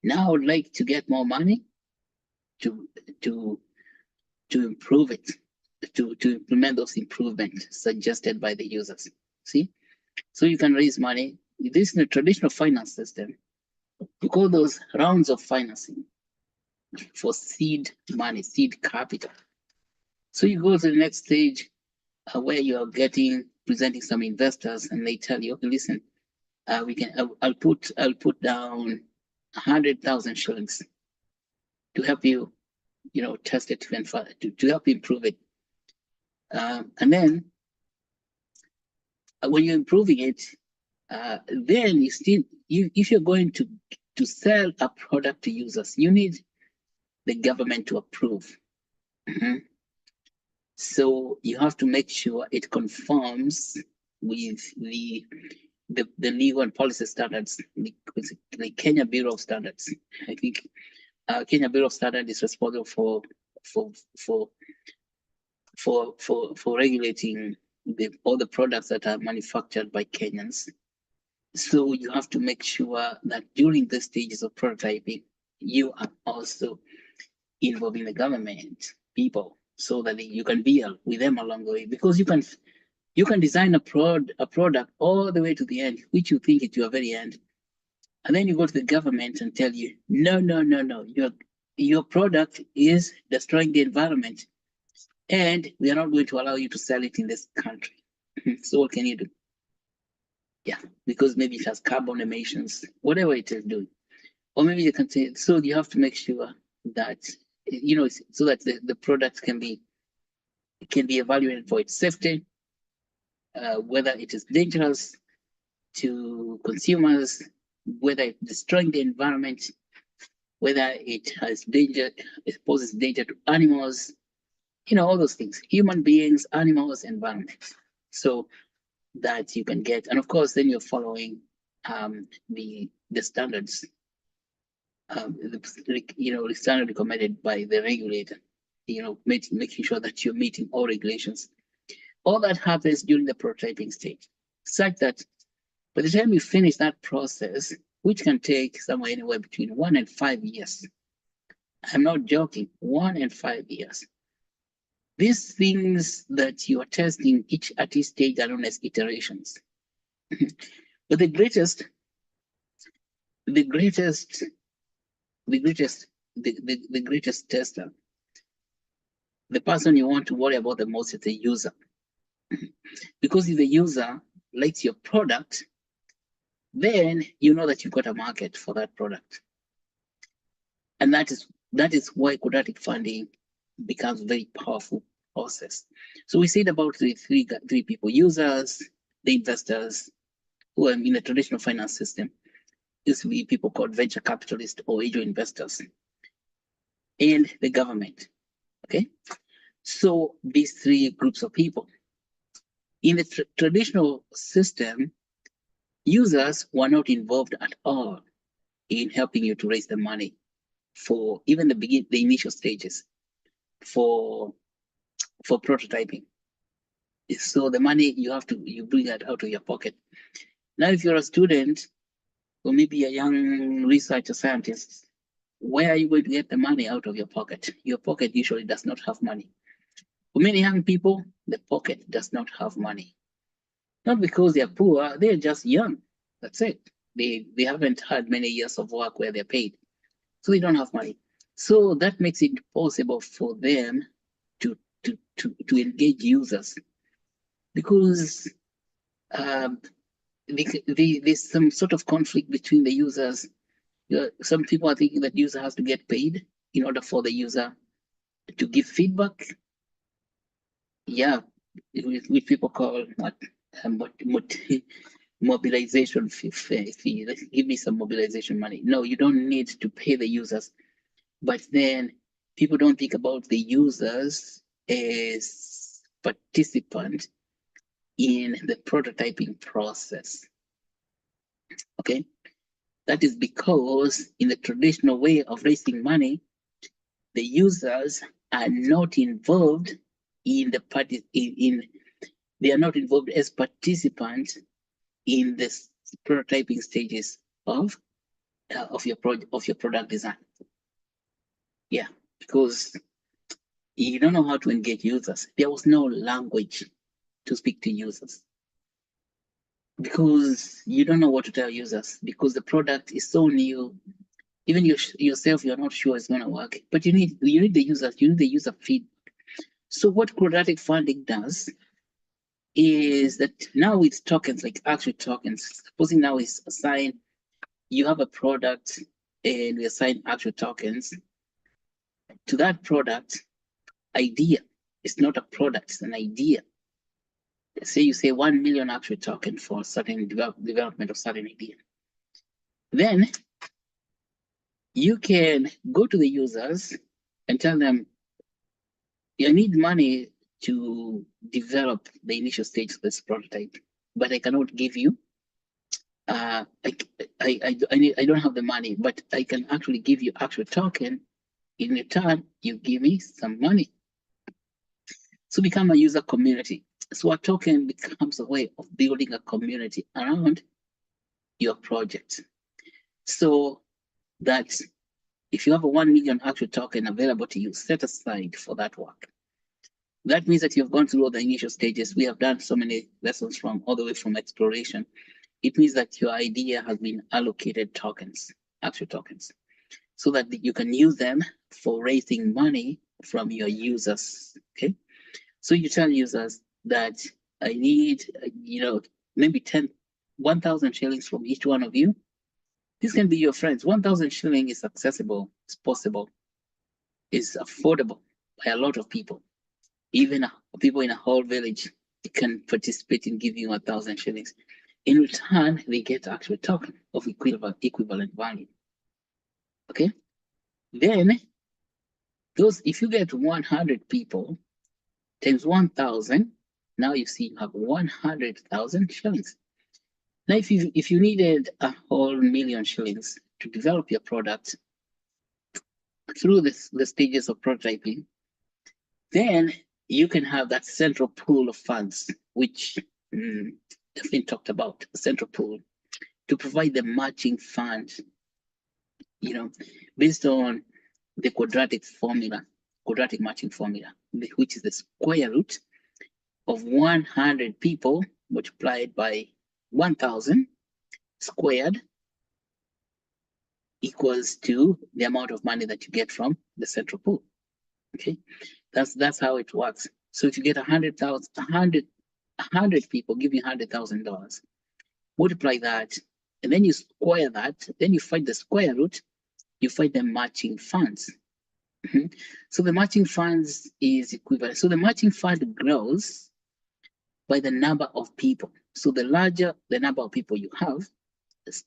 Now I would like to get more money to improve it, to implement those improvements suggested by the users. See? So you can raise money. This is the traditional finance system. We call those rounds of financing for seed money, seed capital. So you go to the next stage where you are presenting some investors, and they tell you, okay, listen, I'll put down 100,000 shillings to help you test it even further to help improve it. And then when you're improving it, then if you're going to sell a product to users, you need the government to approve. So you have to make sure it conforms with the legal and policy standards, the Kenya Bureau of Standards. I think Kenya Bureau of Standards is responsible for regulating all the products that are manufactured by Kenyans. So you have to make sure that during the stages of prototyping, you are also involving the government people so that you can deal with them along the way, because you can design a product all the way to the end, which you think at your very end, and then you go to the government and tell you, no, your product is destroying the environment, and we are not going to allow you to sell it in this country. So what can you do? Yeah, because maybe it has carbon emissions, whatever it is doing. Or maybe you can say, so you have to make sure that, so that the product can be evaluated for its safety, whether it is dangerous to consumers, whether it's destroying the environment, whether it poses danger to animals, all those things, human beings, animals, environment. So that you can get, and of course, then you're following the standards, the standard recommended by the regulator, making sure that you're meeting all regulations. All that happens during the prototyping stage, such that by the time you finish that process, which can take somewhere anywhere between 1 and 5 years, I'm not joking, 1 and 5 years. These things that you are testing at each stage are known as iterations. But the greatest tester, the person you want to worry about the most is the user. Because if the user likes your product, then you know that you've got a market for that product. And that is why quadratic funding becomes a very powerful process. So we said about the three people: users, the investors, who are in the traditional finance system, used to be people called venture capitalists or angel investors, and the government. Okay, so these three groups of people. In the traditional system, users were not involved at all in helping you to raise the money for even the initial stages for prototyping. So the money you bring that out of your pocket. Now, if you're a student or maybe a young researcher scientist, where are you going to get the money out of your pocket? Your pocket usually does not have money. For many young people, the pocket does not have money. Not because they're poor, they're just young. That's it. They haven't had many years of work where they're paid. So they don't have money. So that makes it possible for them to engage users, because there's some sort of conflict between the users. Some people are thinking that user has to get paid in order for the user to give feedback. Yeah, which people call mobilization fee. Give me some mobilization money. No, you don't need to pay the users. But then people don't think about the users as participants in the prototyping process. Okay, that is because in the traditional way of raising money, the users are not involved in they are not involved as participants in the prototyping stages of your product design. Yeah, because you don't know how to engage users. There was no language to speak to users, because you don't know what to tell users, because the product is so new. Even yourself, you're not sure it's going to work, but you need the users, you need the user feedback. So what quadratic funding does is that now with tokens, like Actuate tokens, supposing now is assigned, you have a product and we assign Actuate tokens. to that product idea. It's not a product, it's an idea. Say you say 1 million Actuate token for certain development of certain idea. Then you can go to the users and tell them, you need money to develop the initial stage of this prototype, but I cannot give you. I don't have the money, but I can actually give you Actuate token. In return, you give me some money. So become a user community. So a token becomes a way of building a community around your project. So that if you have a 1 million Actuate token available to you, set aside for that work. That means that you've gone through all the initial stages. We have done so many lessons from all the way from exploration. It means that your idea has been allocated tokens, Actuate tokens, so that you can use them for raising money from your users. Okay, so you tell users that I need, maybe 1,000 shillings from each one of you. This can be your friends. 1,000 shilling is accessible, it's possible, is affordable by a lot of people. Even people in a whole village can participate in giving you 1,000 shillings. In return, they get Actuate token of equivalent value. Okay. Then if you get 100 people times 1,000, now you see you have 100,000 shillings. Now, if you needed a whole million shillings to develop your product through the stages of prototyping, then you can have that central pool of funds, which Daphne talked about, a central pool, to provide the matching fund, based on the quadratic matching formula, which is the square root of 100 people multiplied by 1,000 squared equals to the amount of money that you get from the central pool. Okay, that's how it works. So if you get 100 people give you $100,000, multiply that, and then you square that, then you find the square root, you find the matching funds. So the matching funds is equivalent. So the matching fund grows by the number of people. So the larger the number of people you have,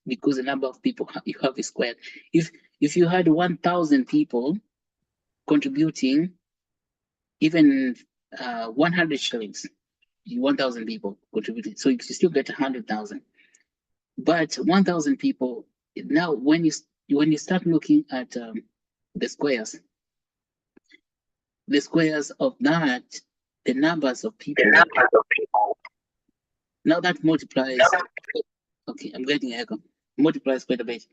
because the number of people you have is squared. If you had 1,000 people contributing even 100 shillings, 1,000 people contributed, so you still get 100,000. But 1,000 people, now when you start looking at the squares of that, the numbers of people, now that multiplies. Okay, I'm getting an echo. Multiplies quite a bit,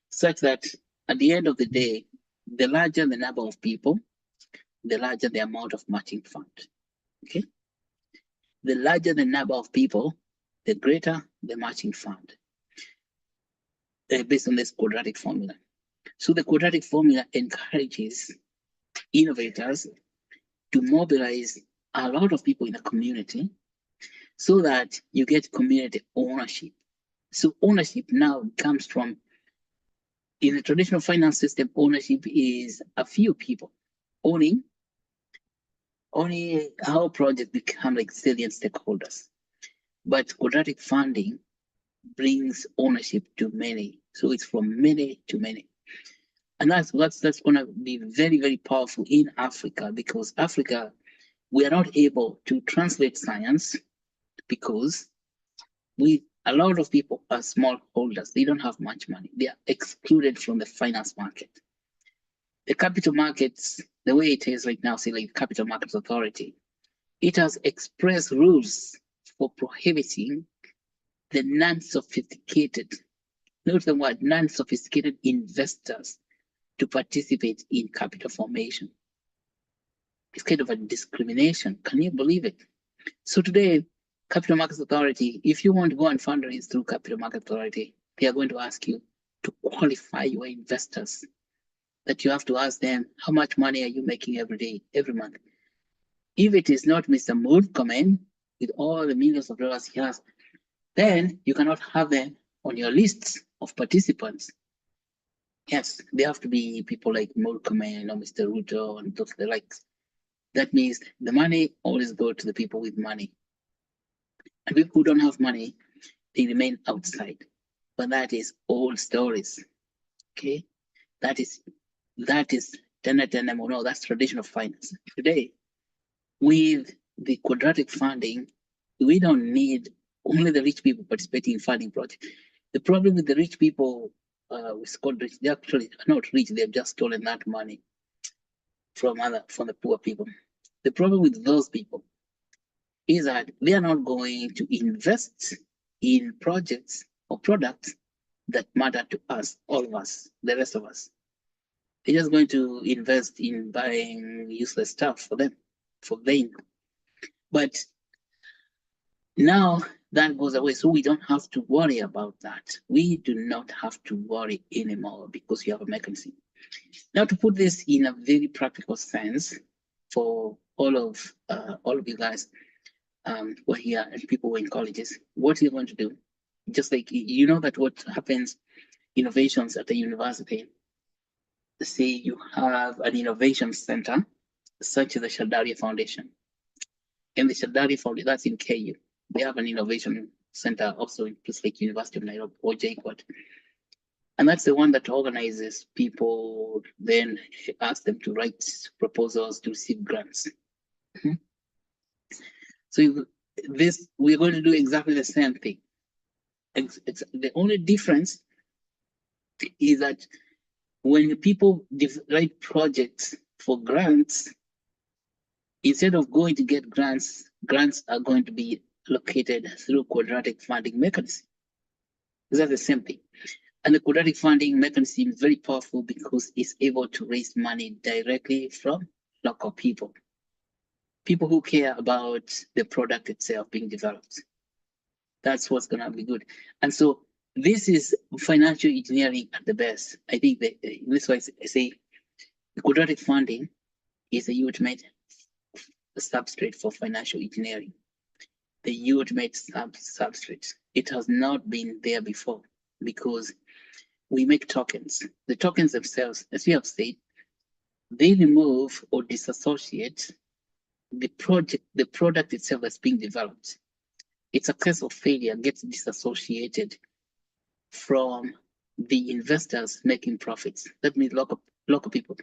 such that at the end of the day, the larger the number of people, the larger the amount of matching fund. Okay, the larger the number of people, the greater the matching fund, based on this quadratic formula. So the quadratic formula encourages innovators to mobilize a lot of people in a community so that you get community ownership. So ownership now comes from, in the traditional finance system, ownership is a few people owning our project become like salient stakeholders. But quadratic funding brings ownership to many. So it's from many to many. And that's going to be very, very powerful in Africa, because Africa, we are not able to translate science because a lot of people are small holders. They don't have much money. They are excluded from the finance market. The capital markets, the way it is right now, say like the Capital Markets Authority, it has expressed rules for prohibiting the non-sophisticated, note the word, non-sophisticated investors to participate in capital formation. It's kind of a discrimination. Can you believe it? So today, Capital Markets Authority, if you want to go and fundraise through Capital Market Authority, they are going to ask you to qualify your investors. That you have to ask them, how much money are you making every day, every month? If it is not Mr. Murkomen with all the millions of dollars he has, then you cannot have them on your lists of participants. Yes, they have to be people like Murkomen or Mr. Ruto and those the likes. That means the money always go to the people with money. And people who don't have money, they remain outside. But that is old stories. Okay? That is no, that's traditional finance. Today, with the quadratic funding, we don't need only the rich people participating in funding projects. The problem with the rich people, with called rich, they're actually not rich, they've just stolen that money from the poor people. The problem with those people is that they are not going to invest in projects or products that matter to us, all of us, the rest of us. They're just going to invest in buying useless stuff for them, for vain. But now that goes away, so we don't have to worry about that. We do not have to worry anymore because we have a mechanism. Now, to put this in a very practical sense for all of you guys who are here and people who are in colleges, what you're going to do, just like you know that what happens, innovations at the university. Say you have an innovation center, such as the Shadaria Foundation. And the Shadaria Foundation, that's in KU. They have an innovation center also in places like University of Nairobi or JKUAT. And that's the one that organizes people, then ask them to write proposals to receive grants. So this, we're going to do exactly the same thing. The only difference is that when people write projects for grants, instead of going to get grants, grants are going to be allocated through quadratic funding mechanism. That's the same thing. And the quadratic funding mechanism is very powerful because it's able to raise money directly from local people. People who care about the product itself being developed. That's what's gonna be good. And so this is financial engineering at the best. I think that this is why I say the quadratic funding is a ultimate substrate for financial engineering. The ultimate substrate. It has not been there before because we make tokens. The tokens themselves, as we have said, they remove or disassociate the product itself that's being developed. Its success or failure gets disassociated from the investors making profits. That means local people.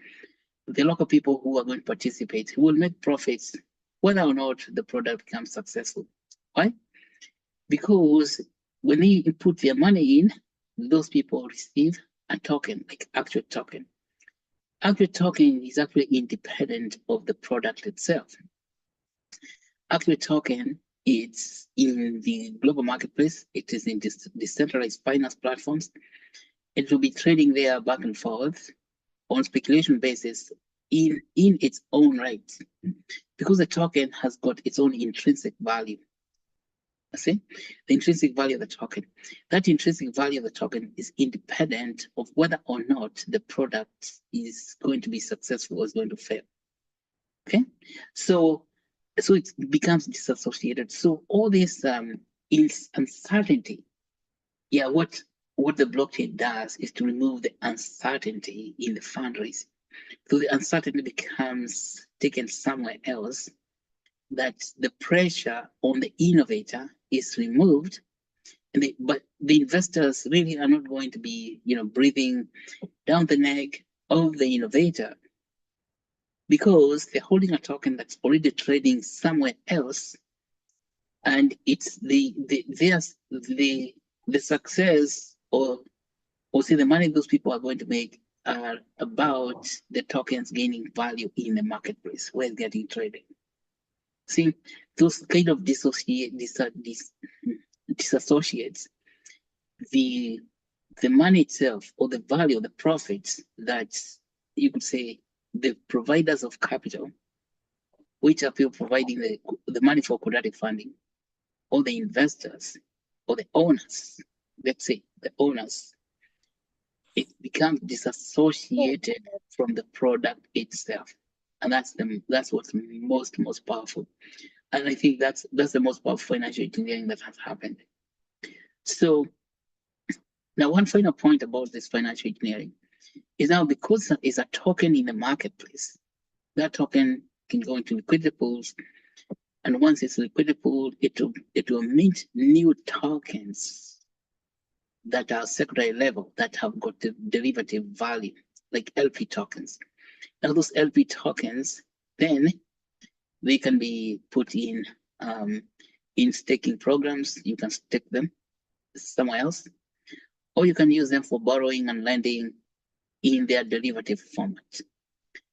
The local people who are going to participate will make profits whether or not the product becomes successful. Why? Because when they put their money in, those people receive a token, like Actuate token. Actuate token is actually independent of the product itself. Actuate token, it's in the global marketplace. It is in decentralized finance platforms. It will be trading there back and forth on speculation basis in its own right, because the token has got its own intrinsic value. See, the intrinsic value of the token. That intrinsic value of the token is independent of whether or not the product is going to be successful or is going to fail. Okay, so it becomes disassociated. So all this uncertainty, yeah, what the blockchain does is to remove the uncertainty in the fundraising. So the uncertainty becomes taken somewhere else, that the pressure on the innovator is removed, and but the investors really are not going to be, breathing down the neck of the innovator, because they're holding a token that's already trading somewhere else, and it's the success or say the money those people are going to make are about the tokens gaining value in the marketplace where it's getting traded. See, those kind of disassociates the money itself or the value, the profits that you could say the providers of capital, which are people providing the money for quadratic funding, or the investors or the owners, let's say the owners, it becomes disassociated from the product itself. And that's what's most powerful. And I think that's the most powerful financial engineering that has happened. So now one final point about this financial engineering. is now because it's a token in the marketplace. That token can go into liquidity pools, and once it's liquidity pool, it will mint new tokens that are secondary level that have got the derivative value, like LP tokens. Now those LP tokens, then they can be put in staking programs. You can stake them somewhere else, or you can use them for borrowing and lending in their derivative format.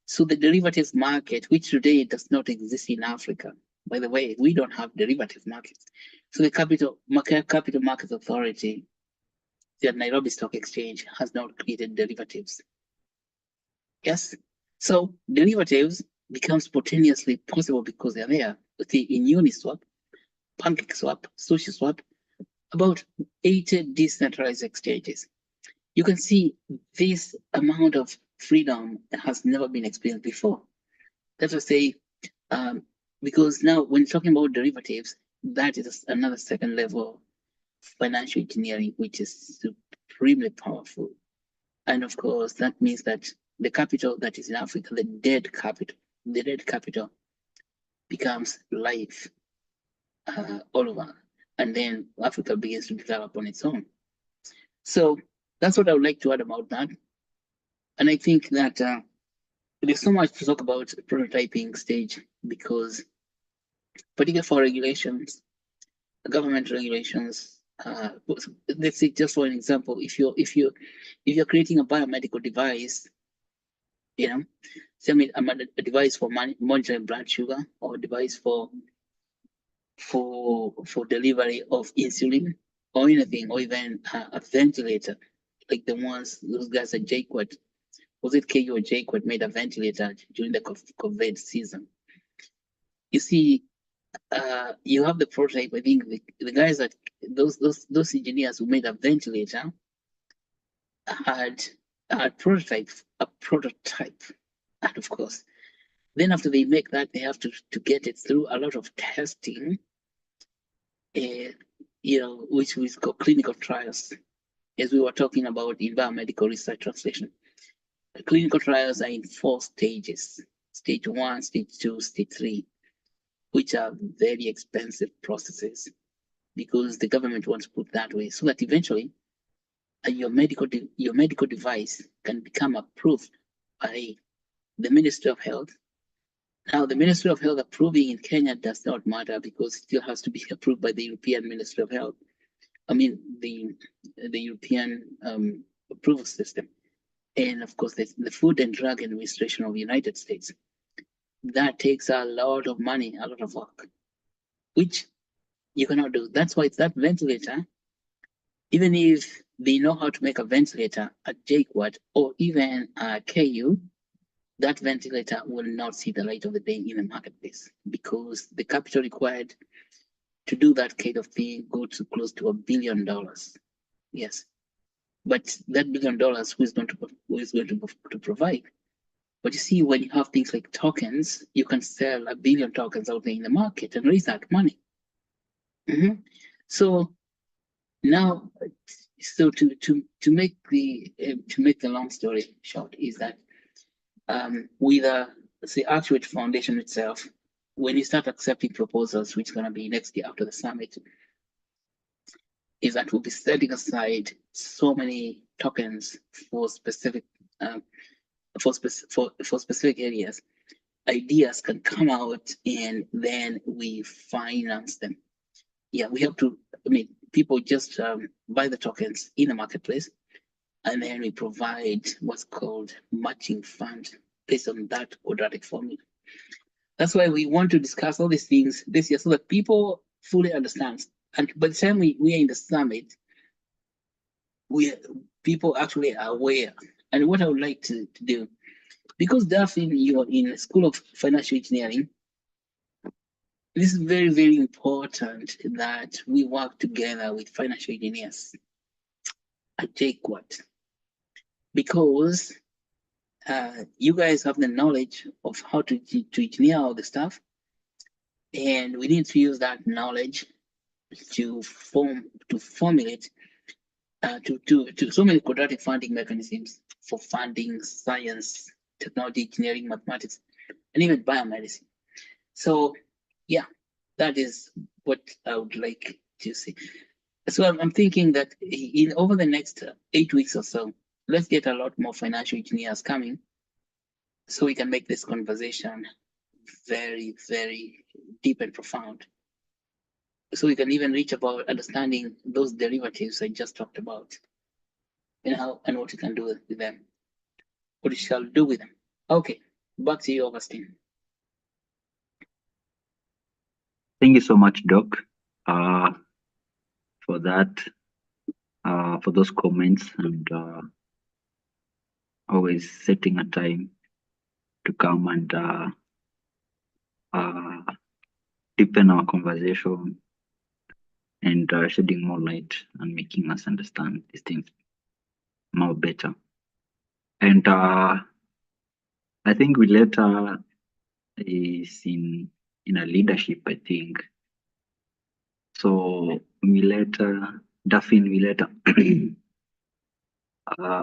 So the derivatives market, which today does not exist in Africa, by the way, we don't have derivative markets. So the Capital Markets Authority, the Nairobi Stock Exchange, has now created derivatives. Yes, so derivatives become spontaneously possible because they're there. In Uniswap, PancakeSwap, SushiSwap, about 80 decentralized exchanges. You can see this amount of freedom has never been experienced before. That's to say, because now when talking about derivatives, that is another second level financial engineering, which is supremely powerful. And of course, that means that the capital that is in Africa, the dead capital becomes live all over. And then Africa begins to develop on its own. So that's what I would like to add about that. And I think that there's so much to talk about prototyping stage, because particularly for regulations, government regulations, let's say just for an example, if you're creating a biomedical device, say a device for monitoring blood sugar, or a device for delivery of insulin or anything, or even a ventilator, like those guys at Actuate. Was it KU or Actuate made a ventilator during the COVID season? You see, you have the prototype. I think the guys that those engineers who made a ventilator had a prototype, and of course, then after they make that, they have to get it through a lot of testing, which we call clinical trials, as we were talking about in biomedical research translation. The clinical trials are in 4 stages: stage 1, stage 2, stage 3, which are very expensive processes, because the government wants to put that way, so that eventually your medical device can become approved by the Ministry of Health. Now, the Ministry of Health approving in Kenya does not matter, because it still has to be approved by the European Ministry of Health. I mean, the European approval system. And of course, the Food and Drug Administration of the United States. That takes a lot of money, a lot of work, which you cannot do. That's why it's that ventilator. Even if they know how to make a ventilator at Actuate or even KU, that ventilator will not see the light of the day in the marketplace, because the capital required to do that kind of thing go to close to $1 billion. Yes, but that $1 billion, who is going to provide? But you see, when you have things like tokens, you can sell 1 billion tokens out there in the market and raise that money. So now, so to make the long story short, is that with the Actuate Foundation itself, when you start accepting proposals, which is going to be next year after the summit, is that we'll be setting aside so many tokens for specific specific areas. Ideas can come out, and then we finance them. Yeah, we have to. I mean, people just buy the tokens in the marketplace, and then we provide what's called matching fund based on that quadratic formula. That's why we want to discuss all these things this year, so that people fully understand. And by the time we are in the summit, people actually are aware. And what I would like to do, because Daphne, you're in the School of Financial Engineering, this is very, very important that we work together with financial engineers at Actuate, because you guys have the knowledge of how to engineer all the stuff, and we need to use that knowledge to formulate to so many quadratic funding mechanisms for funding, science, technology, engineering, mathematics, and even biomedicine. So yeah, that is what I would like to see. So I'm thinking that in over the next 8 weeks or so, let's get a lot more financial engineers coming so we can make this conversation very, very deep and profound. So we can even reach about understanding those derivatives I just talked about and how and what you can do with them, what you shall do with them. Okay, back to you, Augustine. Thank you so much, Doc, for that, for those comments, and always setting a time to come and deepen our conversation and shedding more light and making us understand these things more better. And I think we later is in a leadership, I think. So we later, Daphne, we later,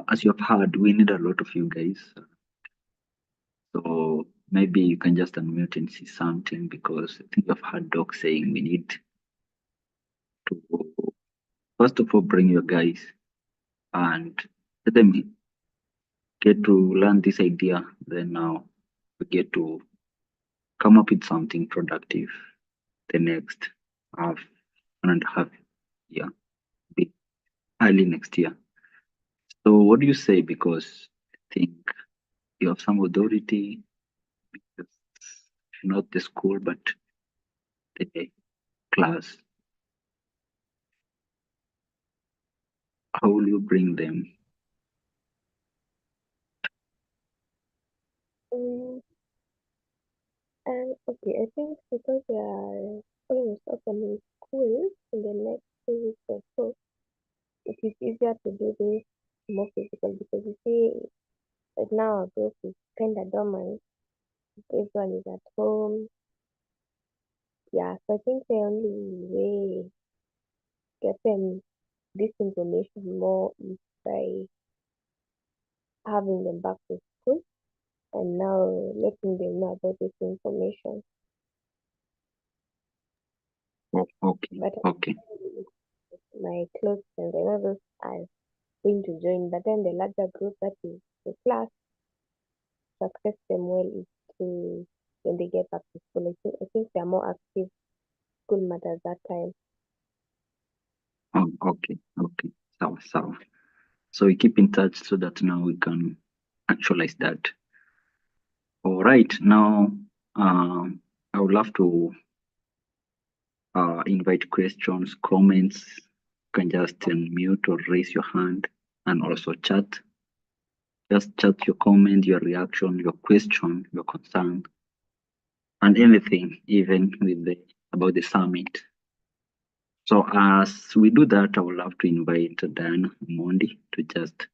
as you have heard, we need a lot of you guys. So maybe you can just unmute and see something, because I think I've heard Doc saying we need to, first of all, bring your guys and let them get to learn this idea. Then now we get to come up with something productive the next half, 1.5 year, be early next year. So what do you say? Because I think you have some authority, not the school, but the class. How will you bring them? Okay, I think because we are almost opening schools in the next 2 weeks or so, it is easier to do this more physical, because you see, right now our group is kind of dormant. Everyone is at home. Yeah, so I think the only way to get them this information more is by having them back to school and now letting them know about this information. Okay, But okay, my close friends, I know those are going to join, but then the larger group, that is the class, success them well is to when they get back to school. I think they're more active. School matters that time. okay, okay. So we keep in touch so that now we can actualize that. All right, now I would love to invite questions, comments. You can just unmute or raise your hand, and also chat. Just chat your comment, your reaction, your question, your concern, and anything, even with about the summit. So as we do that, I would love to invite Diana Mondi to just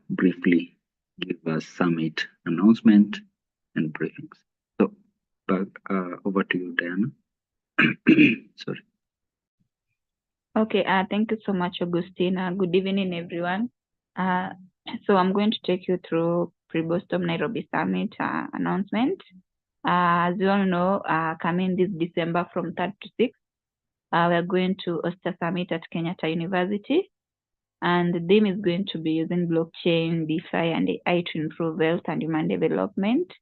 briefly give us summit announcement and briefings. So back over to you, Diana. Sorry. Okay, thank you so much, Augustine. Good evening, everyone. So I'm going to take you through Pre-Boston Nairobi Summit announcement. As you all know, coming this December from 3rd to 6th, we are going to host a summit at Kenyatta University. And the theme is going to be using blockchain, DeFi, and AI to improve wealth and human development.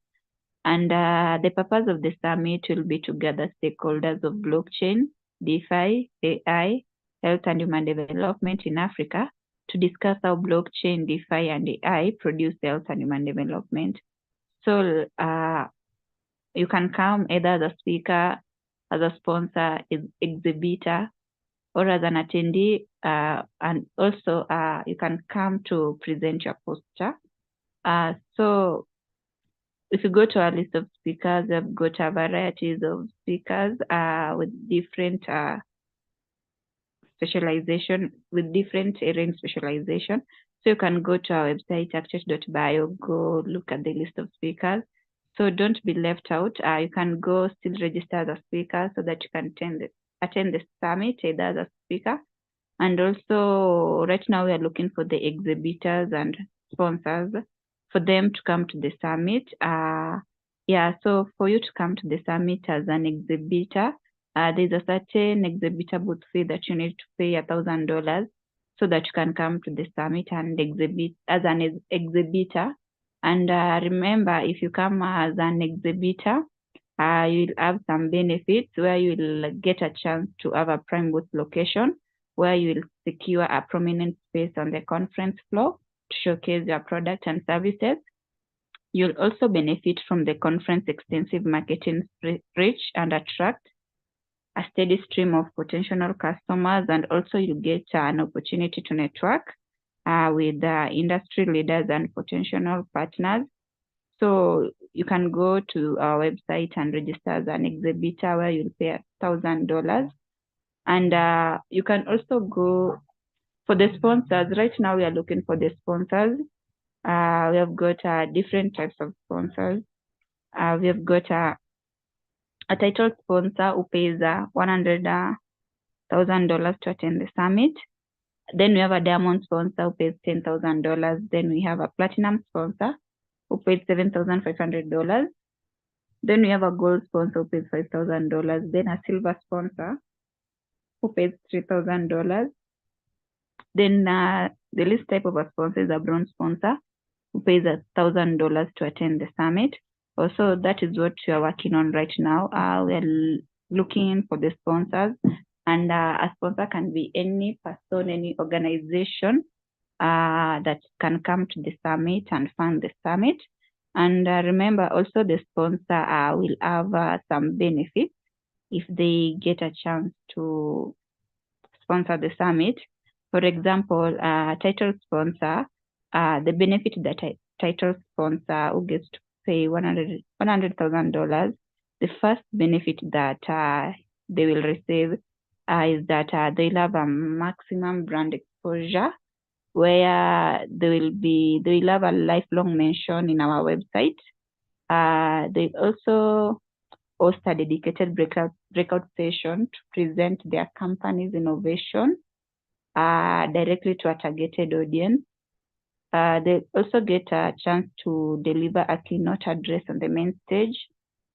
And the purpose of the summit will be to gather stakeholders of blockchain, DeFi, AI, health and human development in Africa to discuss how blockchain, DeFi, and AI produce health and human development. So you can come either as a speaker, as a sponsor, exhibitor, or as an attendee, and also you can come to present your poster. So if you go to our list of speakers, we've got a varieties of speakers with different specialization, with different area in specialization. So you can go to our website, actuate.bio, go look at the list of speakers. So don't be left out. You can go still register as a speaker so that you can attend the summit either as a speaker And also right now we are looking for the exhibitors and sponsors for them to come to the summit. So for you to come to the summit as an exhibitor, there's a certain exhibitor booth fee that you need to pay $1,000 so that you can come to the summit and exhibit as an exhibitor. And remember, if you come as an exhibitor, you'll have some benefits where you'll get a chance to have a prime booth location where you will secure a prominent space on the conference floor to showcase your product and services. You'll also benefit from the conference extensive marketing reach and attract a steady stream of potential customers, and also you get an opportunity to network with industry leaders and potential partners. So you can go to our website and register as an exhibitor where you'll pay $1,000. And you can also go for the sponsors. Right now we are looking for the sponsors. We have got different types of sponsors. We have got a title sponsor who pays $100,000 to attend the summit. Then we have a diamond sponsor who pays $10,000. Then we have a platinum sponsor who pays $7,500. Then we have a gold sponsor who pays $5,000. Then a silver sponsor who pays $3,000. Then the least type of a sponsor is a bronze sponsor who pays $1,000 to attend the summit. Also, that is what we are working on right now. We are looking for the sponsors, and a sponsor can be any person, any organization that can come to the summit and fund the summit. And remember, also the sponsor will have some benefits if they get a chance to sponsor the summit. For example, title sponsor, the benefit that a title sponsor who gets to pay $100,000, the first benefit that they will receive is that they'll have a maximum brand exposure where they will have a lifelong mention in our website. They also host a dedicated breakout session to present their company's innovation directly to a targeted audience. They also get a chance to deliver a keynote address on the main stage,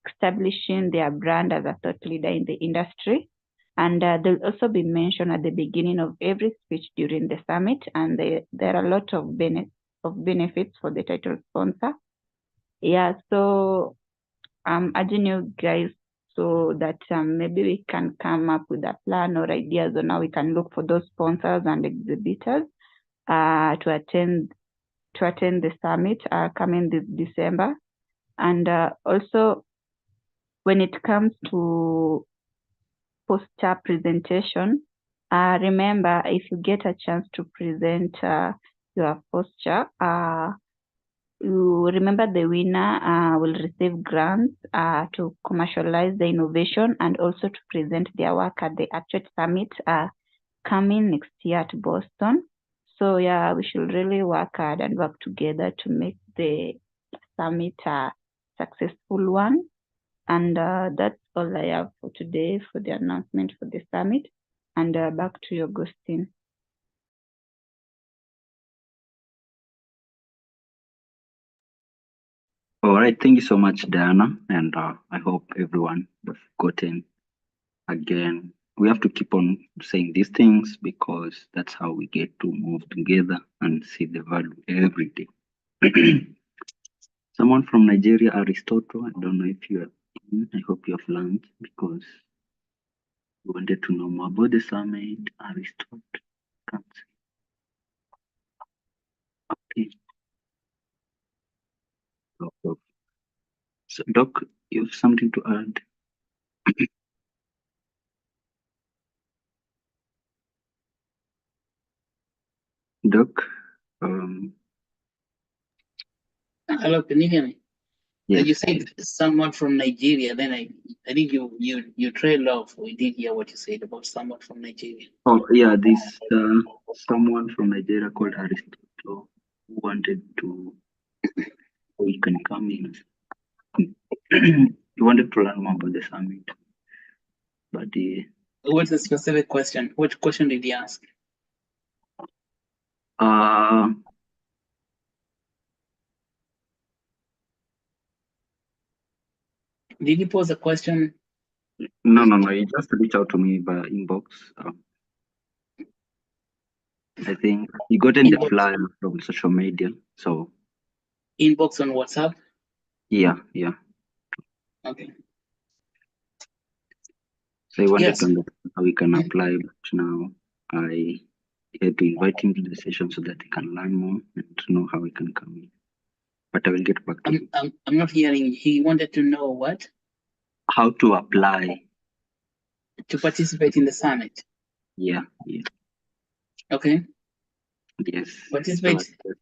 establishing their brand as a thought leader in the industry. And they'll also be mentioned at the beginning of every speech during the summit. And there are a lot of benefits for the title sponsor. Yeah, so I'm urging you guys so that maybe we can come up with a plan or ideas on how we can look for those sponsors and exhibitors to attend the summit coming this December. And also, when it comes to poster presentation, remember, if you get a chance to present your poster, you remember the winner will receive grants to commercialize the innovation and also to present their work at the Actuate Summit coming next year at Boston. So yeah, we should really work hard and work together to make the summit a successful one. And that's all I have for today for the announcement for the summit. And back to you, Augustine. All right, thank you so much, Diana, and I hope everyone have gotten. Again, we have to keep on saying these things because that's how we get to move together and see the value every day. Someone from Nigeria, Aristotle, I don't know if you are in. I hope you have learned because we wanted to know more about the summit. Aristotle, can't see. Okay. So, Doc, you have something to add? Doc, Hello, can you hear me? yes. You said someone from Nigeria. Then I think you trailed off. We didn't hear what you said about someone from Nigeria. Oh yeah, this someone from Nigeria called Aristotle who wanted to. We can come in. He wanted to learn more about the summit, but What's the specific question? What question did he ask? Uh, Did you pose a question? no. You just reach out to me via inbox. I think you gotten the Inbox, flyer from social media. So inbox on WhatsApp? yeah. Okay. So I wanted Yes. to understand how we can apply, but now I had to invite him to the session so that he can learn more and to know how we can come in. But I will get back to him. I'm not hearing. He wanted to know what? How to apply. To participate in the summit. Yeah. Okay. Yes. Participate. So,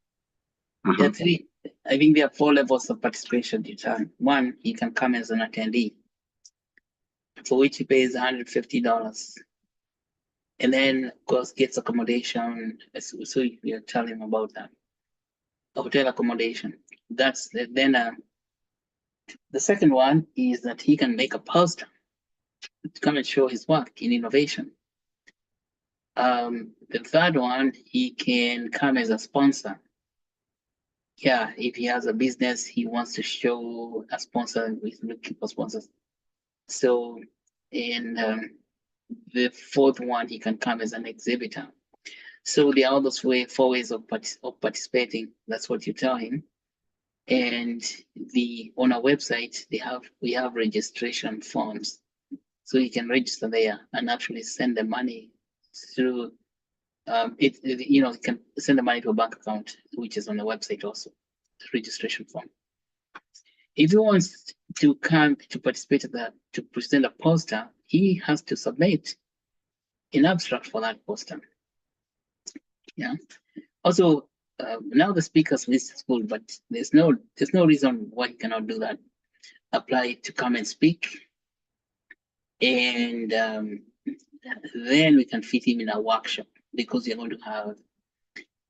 There are three. I think there are 4 levels of participation to time. One, he can come as an attendee, for which he pays $150. And then, of course, gets accommodation. So you tell him about that. Hotel accommodation. That's then the second one is that he can make a poster to come and show his work in innovation. The third one, he can come as a sponsor. Yeah, if he has a business, he wants to show a sponsor, he's looking for sponsors. So, and the fourth one, he can come as an exhibitor. So there are all those 4 ways of participating. That's what you tell him. And on our website, we have registration forms, so you can register there and actually send the money through. You can send the money to a bank account, which is on the website also, the registration form. If he wants to come to participate in that, to present a poster, he has to submit an abstract for that poster. Yeah. Also, now the speakers visit school, but there's no reason why he cannot do that. Apply to come and speak, and then we can fit him in a workshop, because you're going to have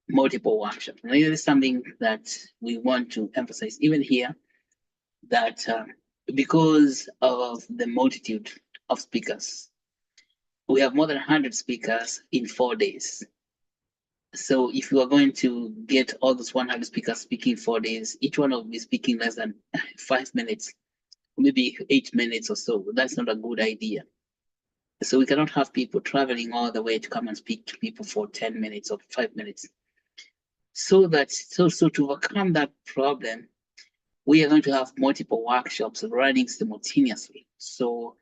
multiple workshops. And this is something that we want to emphasize even here, that because of the multitude of speakers, we have more than 100 speakers in 4 days. So if you are going to get all those 100 speakers speaking 4 days, each one will be speaking less than 5 minutes, maybe 8 minutes or so. That's not a good idea. So we cannot have people traveling all the way to come and speak to people for 10 minutes or 5 minutes. So to overcome that problem, we are going to have multiple workshops running simultaneously. So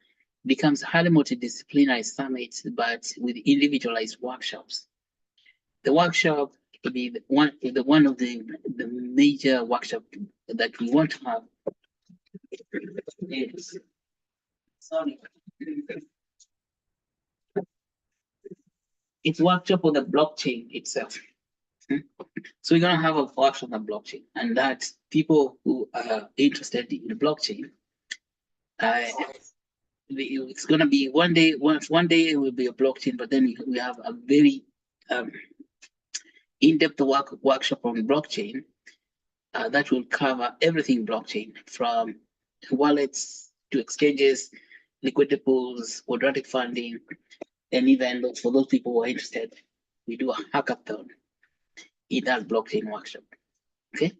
it becomes a highly multidisciplinary summit, but with individualized workshops. The workshop will be one of the major workshop that we want to have. Sorry. It's workshop on the blockchain itself. So we're gonna have a workshop on blockchain, and that people who are interested in the blockchain, it's gonna be one day it will be a blockchain, but then we have a very in-depth workshop on blockchain that will cover everything blockchain, from wallets to exchanges, liquidity pools, quadratic funding, and even for those people who are interested, we do a hackathon in that blockchain workshop. Okay,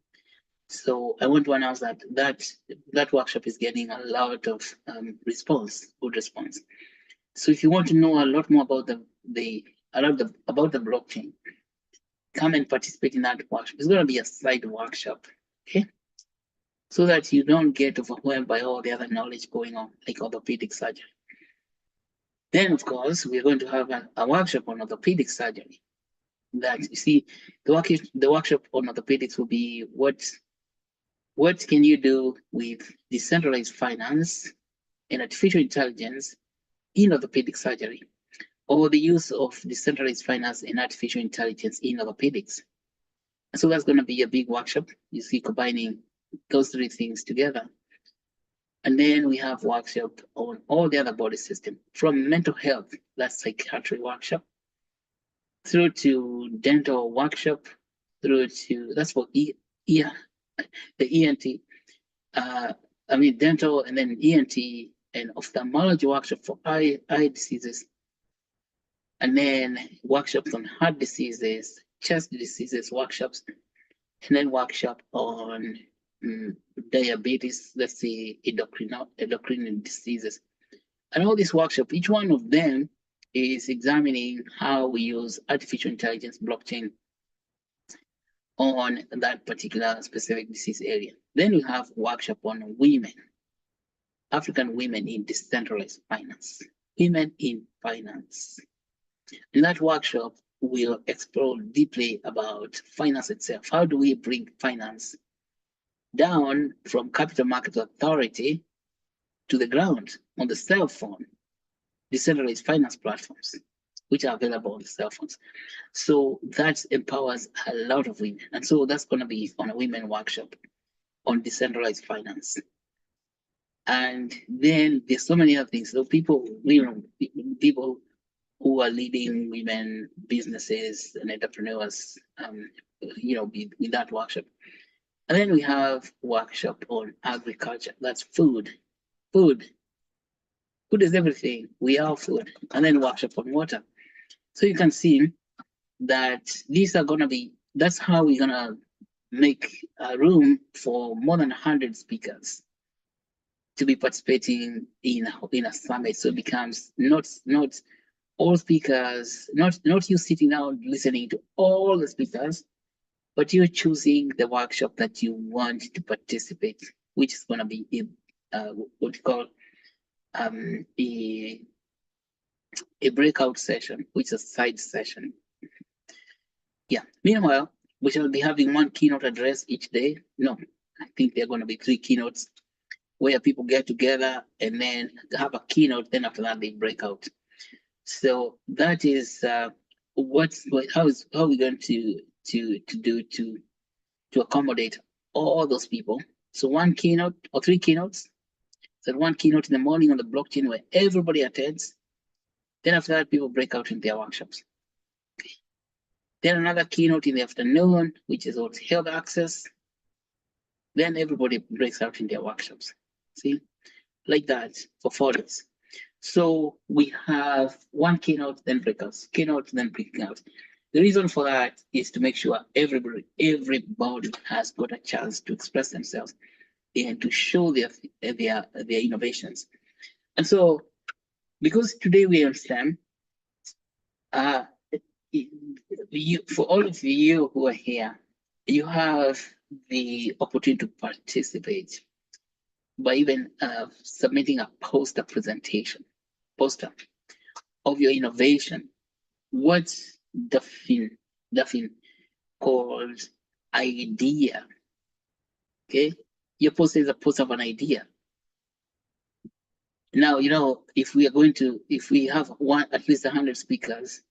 so I want to announce that workshop is getting a lot of good response. So if you want to know a lot more about the blockchain, come and participate in that workshop. It's going to be a side workshop, okay? So that you don't get overwhelmed by all the other knowledge going on, like orthopedic surgery. Then, of course, we're going to have a workshop on orthopedic surgery. That, you see, the workshop on orthopedics will be what can you do with decentralized finance and artificial intelligence in orthopedic surgery, or the use of decentralized finance and artificial intelligence in orthopedics. So that's going to be a big workshop, you see, combining those 3 things together. And then we have workshop on all the other body system, from mental health, that's psychiatry workshop, through to dental workshop, through to, that's for the ENT, dental, and then ENT and ophthalmology workshop for eye diseases. And then workshops on heart diseases, chest diseases workshops, and then workshop on diabetes, let's say endocrine diseases. And all these workshops, each one of them is examining how we use artificial intelligence blockchain on that particular specific disease area. Then we have workshop on women, African women in decentralized finance, women in finance. In that workshop, we'll explore deeply about finance itself. How do we bring finance down from capital market authority to the ground on the cell phone, decentralized finance platforms, which are available on the cell phones. So that empowers a lot of women. And so that's going to be on a women workshop on decentralized finance. And then there's so many other things. So people who are leading women businesses and entrepreneurs, with that workshop. And then we have workshop on agriculture. That's food. Food is everything. We are food. And then workshop on water. So you can see that these are gonna be, that's how we're gonna make a room for more than 100 speakers to be participating in a summit. So it becomes not all speakers, not you sitting down listening to all the speakers, but you're choosing the workshop that you want to participate, which is going to be what you call a breakout session, which is a side session. Yeah. Meanwhile, we shall be having one keynote address each day. No, I think there are going to be 3 keynotes where people get together and then have a keynote. Then after that, they break out. So that is how we're going to do to accommodate all those people. So 1 keynote or 3 keynotes. So 1 keynote in the morning on the blockchain where everybody attends. Then after that, people break out in their workshops. Okay. Then another keynote in the afternoon, which is about health access. Then everybody breaks out in their workshops. See, like that for 4 days. So we have 1 keynote, then breakouts, keynote, then breakouts. The reason for that is to make sure everybody has got a chance to express themselves and to show their innovations. And so, because today we are STEM, for all of you who are here, you have the opportunity to participate by even submitting a poster of your innovation. What's Duffin called idea? Okay, your poster is a poster of an idea. Now, if we have at least 100 speakers,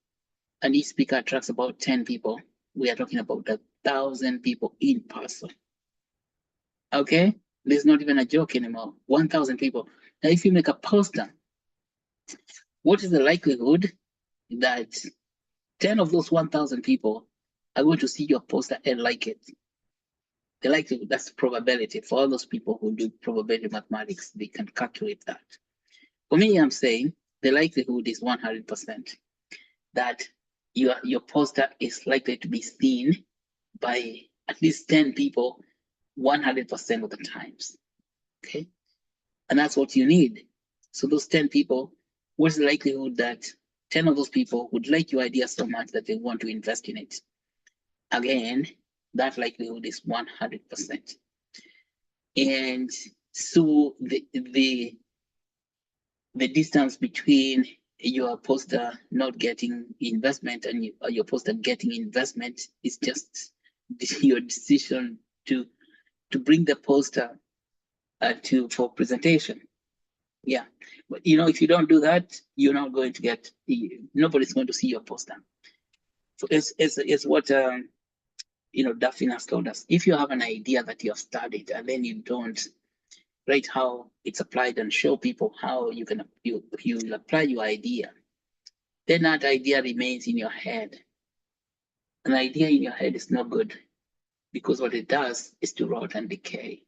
and each speaker attracts about 10 people, we are talking about 1,000 people in person. Okay, this is not even a joke anymore. 1,000 people. Now, if you make a poster, what is the likelihood that 10 of those 1,000 people are going to see your poster and like it? The likelihood, that's probability. For all those people who do probability mathematics, they can calculate that. For me, I'm saying the likelihood is 100% that your poster is likely to be seen by at least 10 people 100% of the times. Okay, and that's what you need. So those 10 people, what's the likelihood that 10 of those people would like your idea so much that they want to invest in it? Again, that likelihood is 100%. And so the distance between your poster not getting investment and your poster getting investment is just your decision to bring the poster for presentation. Yeah, but if you don't do that, you're not going to get, nobody's going to see your poster. So it's what Duffin has told us. If you have an idea that you have studied and then you don't write how it's applied and show people how you apply your idea, then that idea remains in your head. An idea in your head is not good, because what it does is to rot and decay.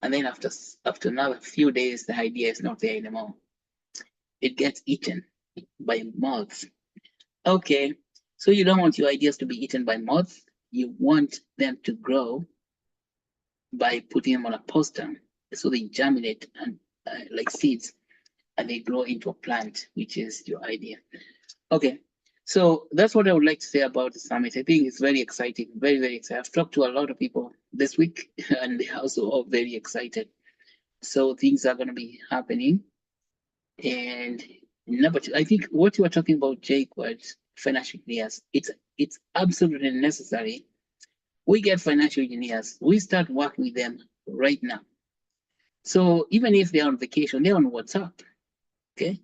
And then after another few days, the idea is not there anymore. It gets eaten by moths. Okay, So you don't want your ideas to be eaten by moths. You want them to grow by putting them on a poster, so they germinate and like seeds, and they grow into a plant, which is your idea. Okay, so that's what I would like to say about the summit. I think it's very exciting, very, very exciting. I've talked to a lot of people this week, and they're also all very excited. So things are going to be happening. And number two, I think what you were talking about, Jake, was financial engineers. It's absolutely necessary. We get financial engineers. We start working with them right now. So even if they're on vacation, they're on WhatsApp. Okay.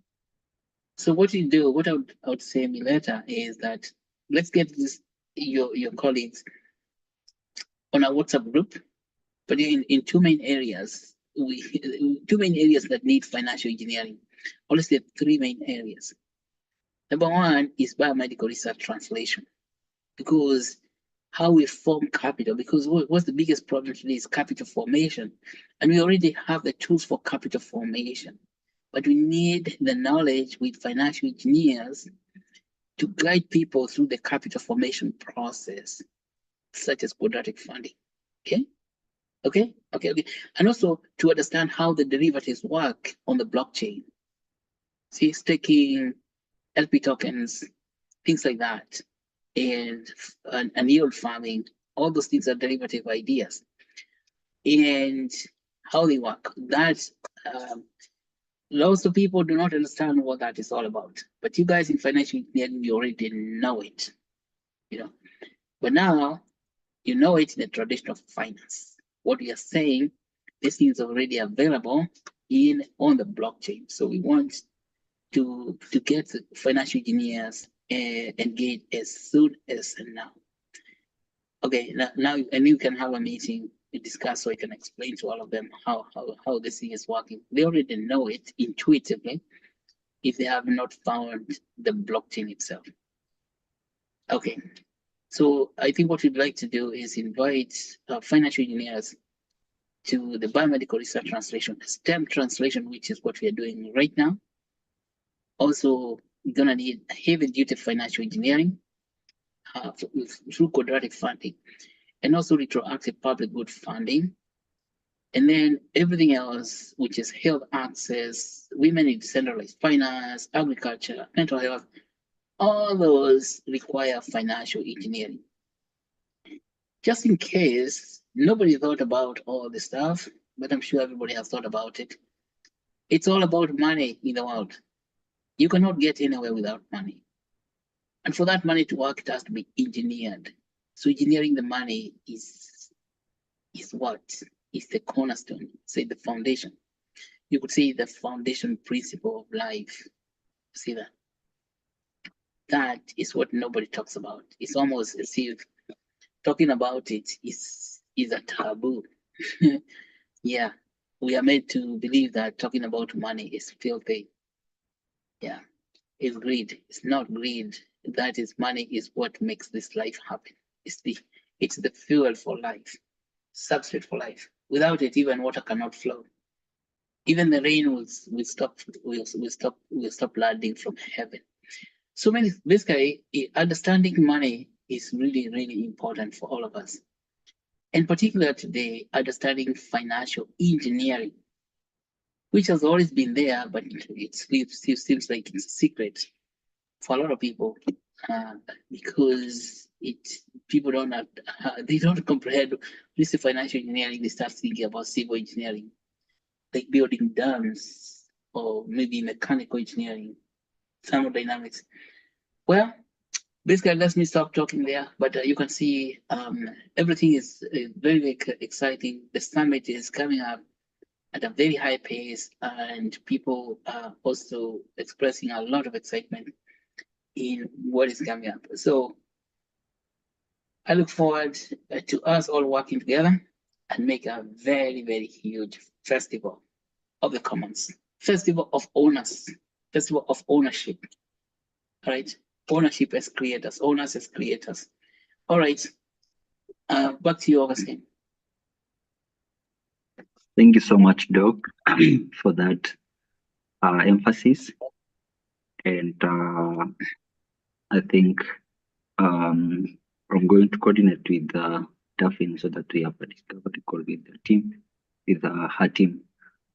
So what you do, what I would say later is that let's get this your colleagues on a WhatsApp group, but in two main areas. Two main areas that need financial engineering. Honestly, three main areas. Number one is biomedical research translation, because how we form capital, because what's the biggest problem today is capital formation, and we already have the tools for capital formation, but we need the knowledge with financial engineers to guide people through the capital formation process, such as quadratic funding. Okay, and also to understand how the derivatives work on the blockchain. See, staking, LP tokens, things like that, and yield farming. All those things are derivative ideas, and how they work. That lots of people do not understand what that is all about. But you guys in financial engineering, you already know it, you know. But now you know it in the tradition of finance. What we are saying, this is already available on the blockchain. So we want to get financial engineers engaged as soon as now. Okay, now and you can have a meeting to discuss, so I can explain to all of them how this thing is working. They already know it intuitively if they have not found the blockchain itself. Okay, so I think what we'd like to do is invite financial engineers to the biomedical research translation, STEM translation, which is what we are doing right now. Also, we're gonna need heavy duty financial engineering through quadratic funding, and also retroactive public good funding. And then everything else, which is health access, women in decentralized finance, agriculture, mental health, all those require financial engineering. Just in case nobody thought about all this stuff, but I'm sure everybody has thought about it. It's all about money in the world. You cannot get anywhere without money. And for that money to work, it has to be engineered. So engineering the money is what? Is the cornerstone, say the foundation. You could say the foundation principle of life. See that? That is what nobody talks about. It's almost as if talking about it is a taboo. Yeah, we are made to believe that talking about money is filthy. Yeah, it's greed. It's not greed. That is, money is what makes this life happen. It's the fuel for life, substrate for life. Without it, even water cannot flow. Even the rain will stop landing from heaven. So basically, understanding money is really, really important for all of us. In particular today, understanding financial engineering, which has always been there, but it still seems like it's a secret for a lot of people, because people don't have, they don't comprehend. This is financial engineering. They start thinking about civil engineering, like building dams, or maybe mechanical engineering, thermodynamics. Well, basically, let me stop talking there. But you can see everything is very, very exciting. The summit is coming up at a very high pace, and people are also expressing a lot of excitement in what is coming up. So I look forward to us all working together and make a very, very huge festival of the commons, festival of owners, festival of ownership. All right, ownership as creators, owners as creators. All right, back to you, Augustine. Thank you so much, Doc, for that emphasis. And I think I'm going to coordinate with Daphne so that we have a discovery call with the team, with her team,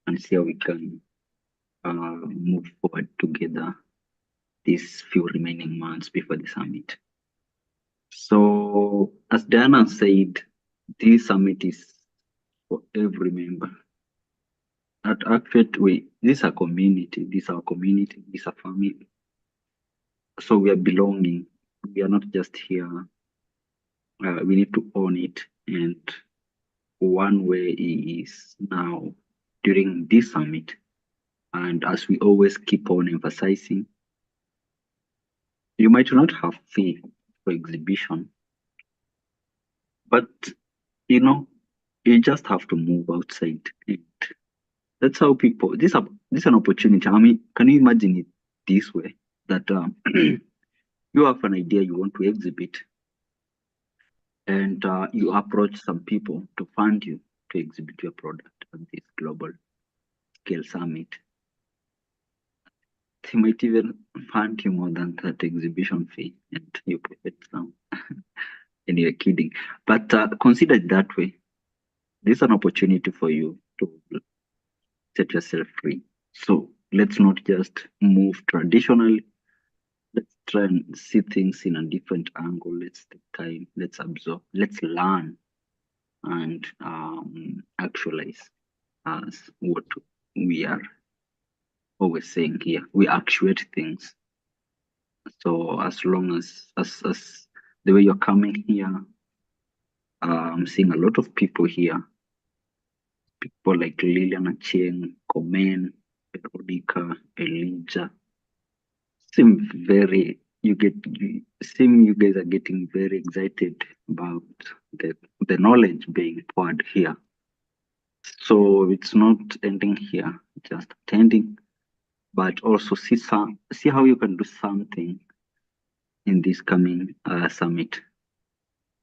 and see how we can move forward together these few remaining months before the summit. So, as Diana said, this summit is for every member. At Actuate, this is a community, this is our community, this is a family. So we are belonging. We are not just here. We need to own it. And one way is now during this summit, and as we always keep on emphasizing, you might not have fee for exhibition, but you just have to move outside. And that's how people, this is an opportunity. I mean, can you imagine it this way? That you have an idea you want to exhibit, and you approach some people to fund you to exhibit your product at this global scale summit. They might even fund you more than that exhibition fee, and you profit some. And you're kidding. But consider it that way. This is an opportunity for you to set yourself free. So let's not just move traditionally. Let's try and see things in a different angle. Let's take time. Let's absorb. Let's learn and actualize as what we are always saying here. We actuate things. So as long as the way you're coming here, I'm seeing a lot of people here. People like Liliana Cheng, Komen, Veronica, Elijah. Seem you guys are getting very excited about the knowledge being poured here. So it's not ending here, just attending, but also see how you can do something in this coming summit.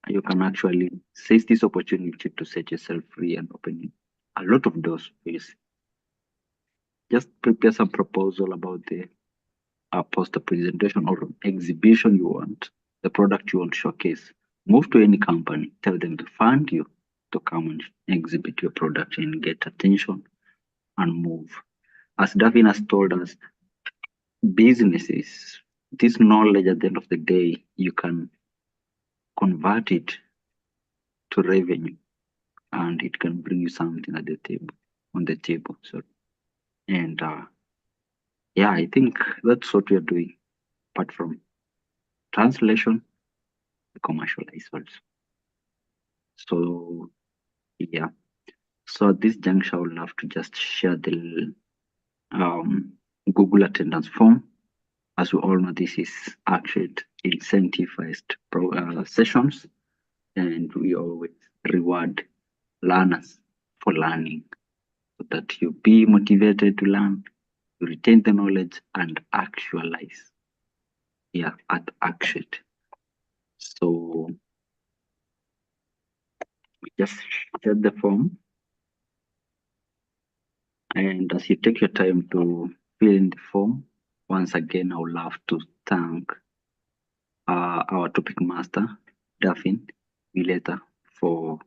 You can actually seize this opportunity to set yourself free and open a lot of doors for you. Just prepare some proposal about the poster presentation or exhibition you want, the product you want to showcase. Move to any company, tell them to fund you to come and exhibit your product and get attention and move. As Davin has told us, businesses, this knowledge at the end of the day, you can convert it to revenue and it can bring you something at the table, on the table. Sorry. And yeah, I think that's what we're doing. Apart from translation, we commercialize also. So yeah. So at this juncture, I would love to just share the Google attendance form. As we all know, this is actually incentivized sessions, and we always reward learners for learning so that you be motivated to learn, you retain the knowledge, and actualize here at Actuate. So we just share the form. And as you take your time to fill in the form, once again, I would love to thank our topic master, Daphne Vileta, for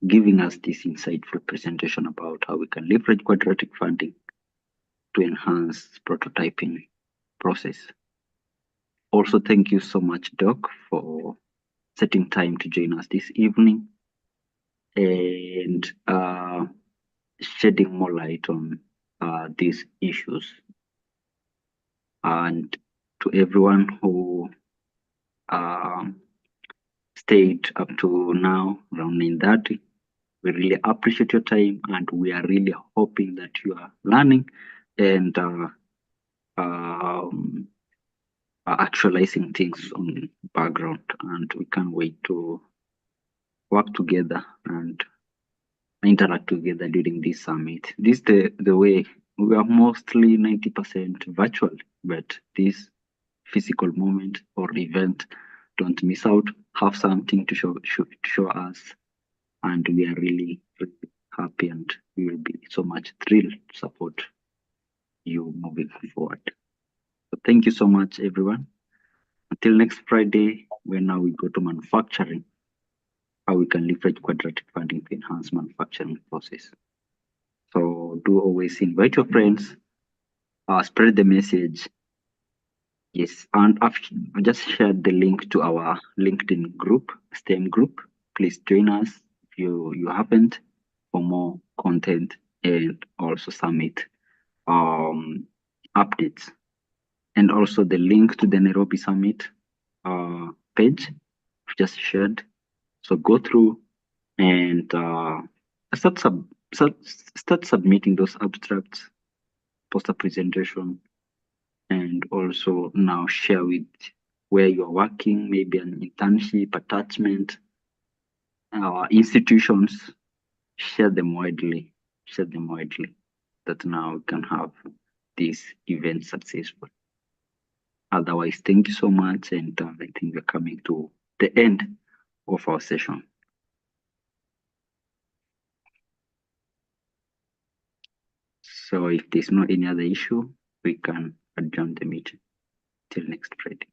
giving us this insightful presentation about how we can leverage quadratic funding to enhance prototyping process. Also, thank you so much, Doc, for setting time to join us this evening and shedding more light on these issues. And to everyone who stayed up to now, around 9:30, we really appreciate your time and we are really hoping that you are learning and actualizing things on background, and we can't wait to work together and interact together during this summit. This is the way we are mostly 90% virtual, but this physical moment or event, don't miss out, have something to show us, and we are really, really happy and we will be so much thrilled to support you moving forward. So thank you so much, everyone. Until next Friday, when now we go to manufacturing, how we can leverage quadratic funding to enhance manufacturing process. So do always invite your friends, spread the message. Yes, and I've just shared the link to our LinkedIn group, STEM group. Please join us if you haven't, for more content and also submit updates. And also the link to the Nairobi Summit page I've just shared. So go through and start submitting those abstracts, poster presentation, and also now share with where you're working, maybe an internship, attachment, institutions. Share them widely. Share them widely. That now we can have this event successful. Otherwise, thank you so much, and I think we're coming to the end of our session. So if there's not any other issue, we can adjourn the meeting till next Friday.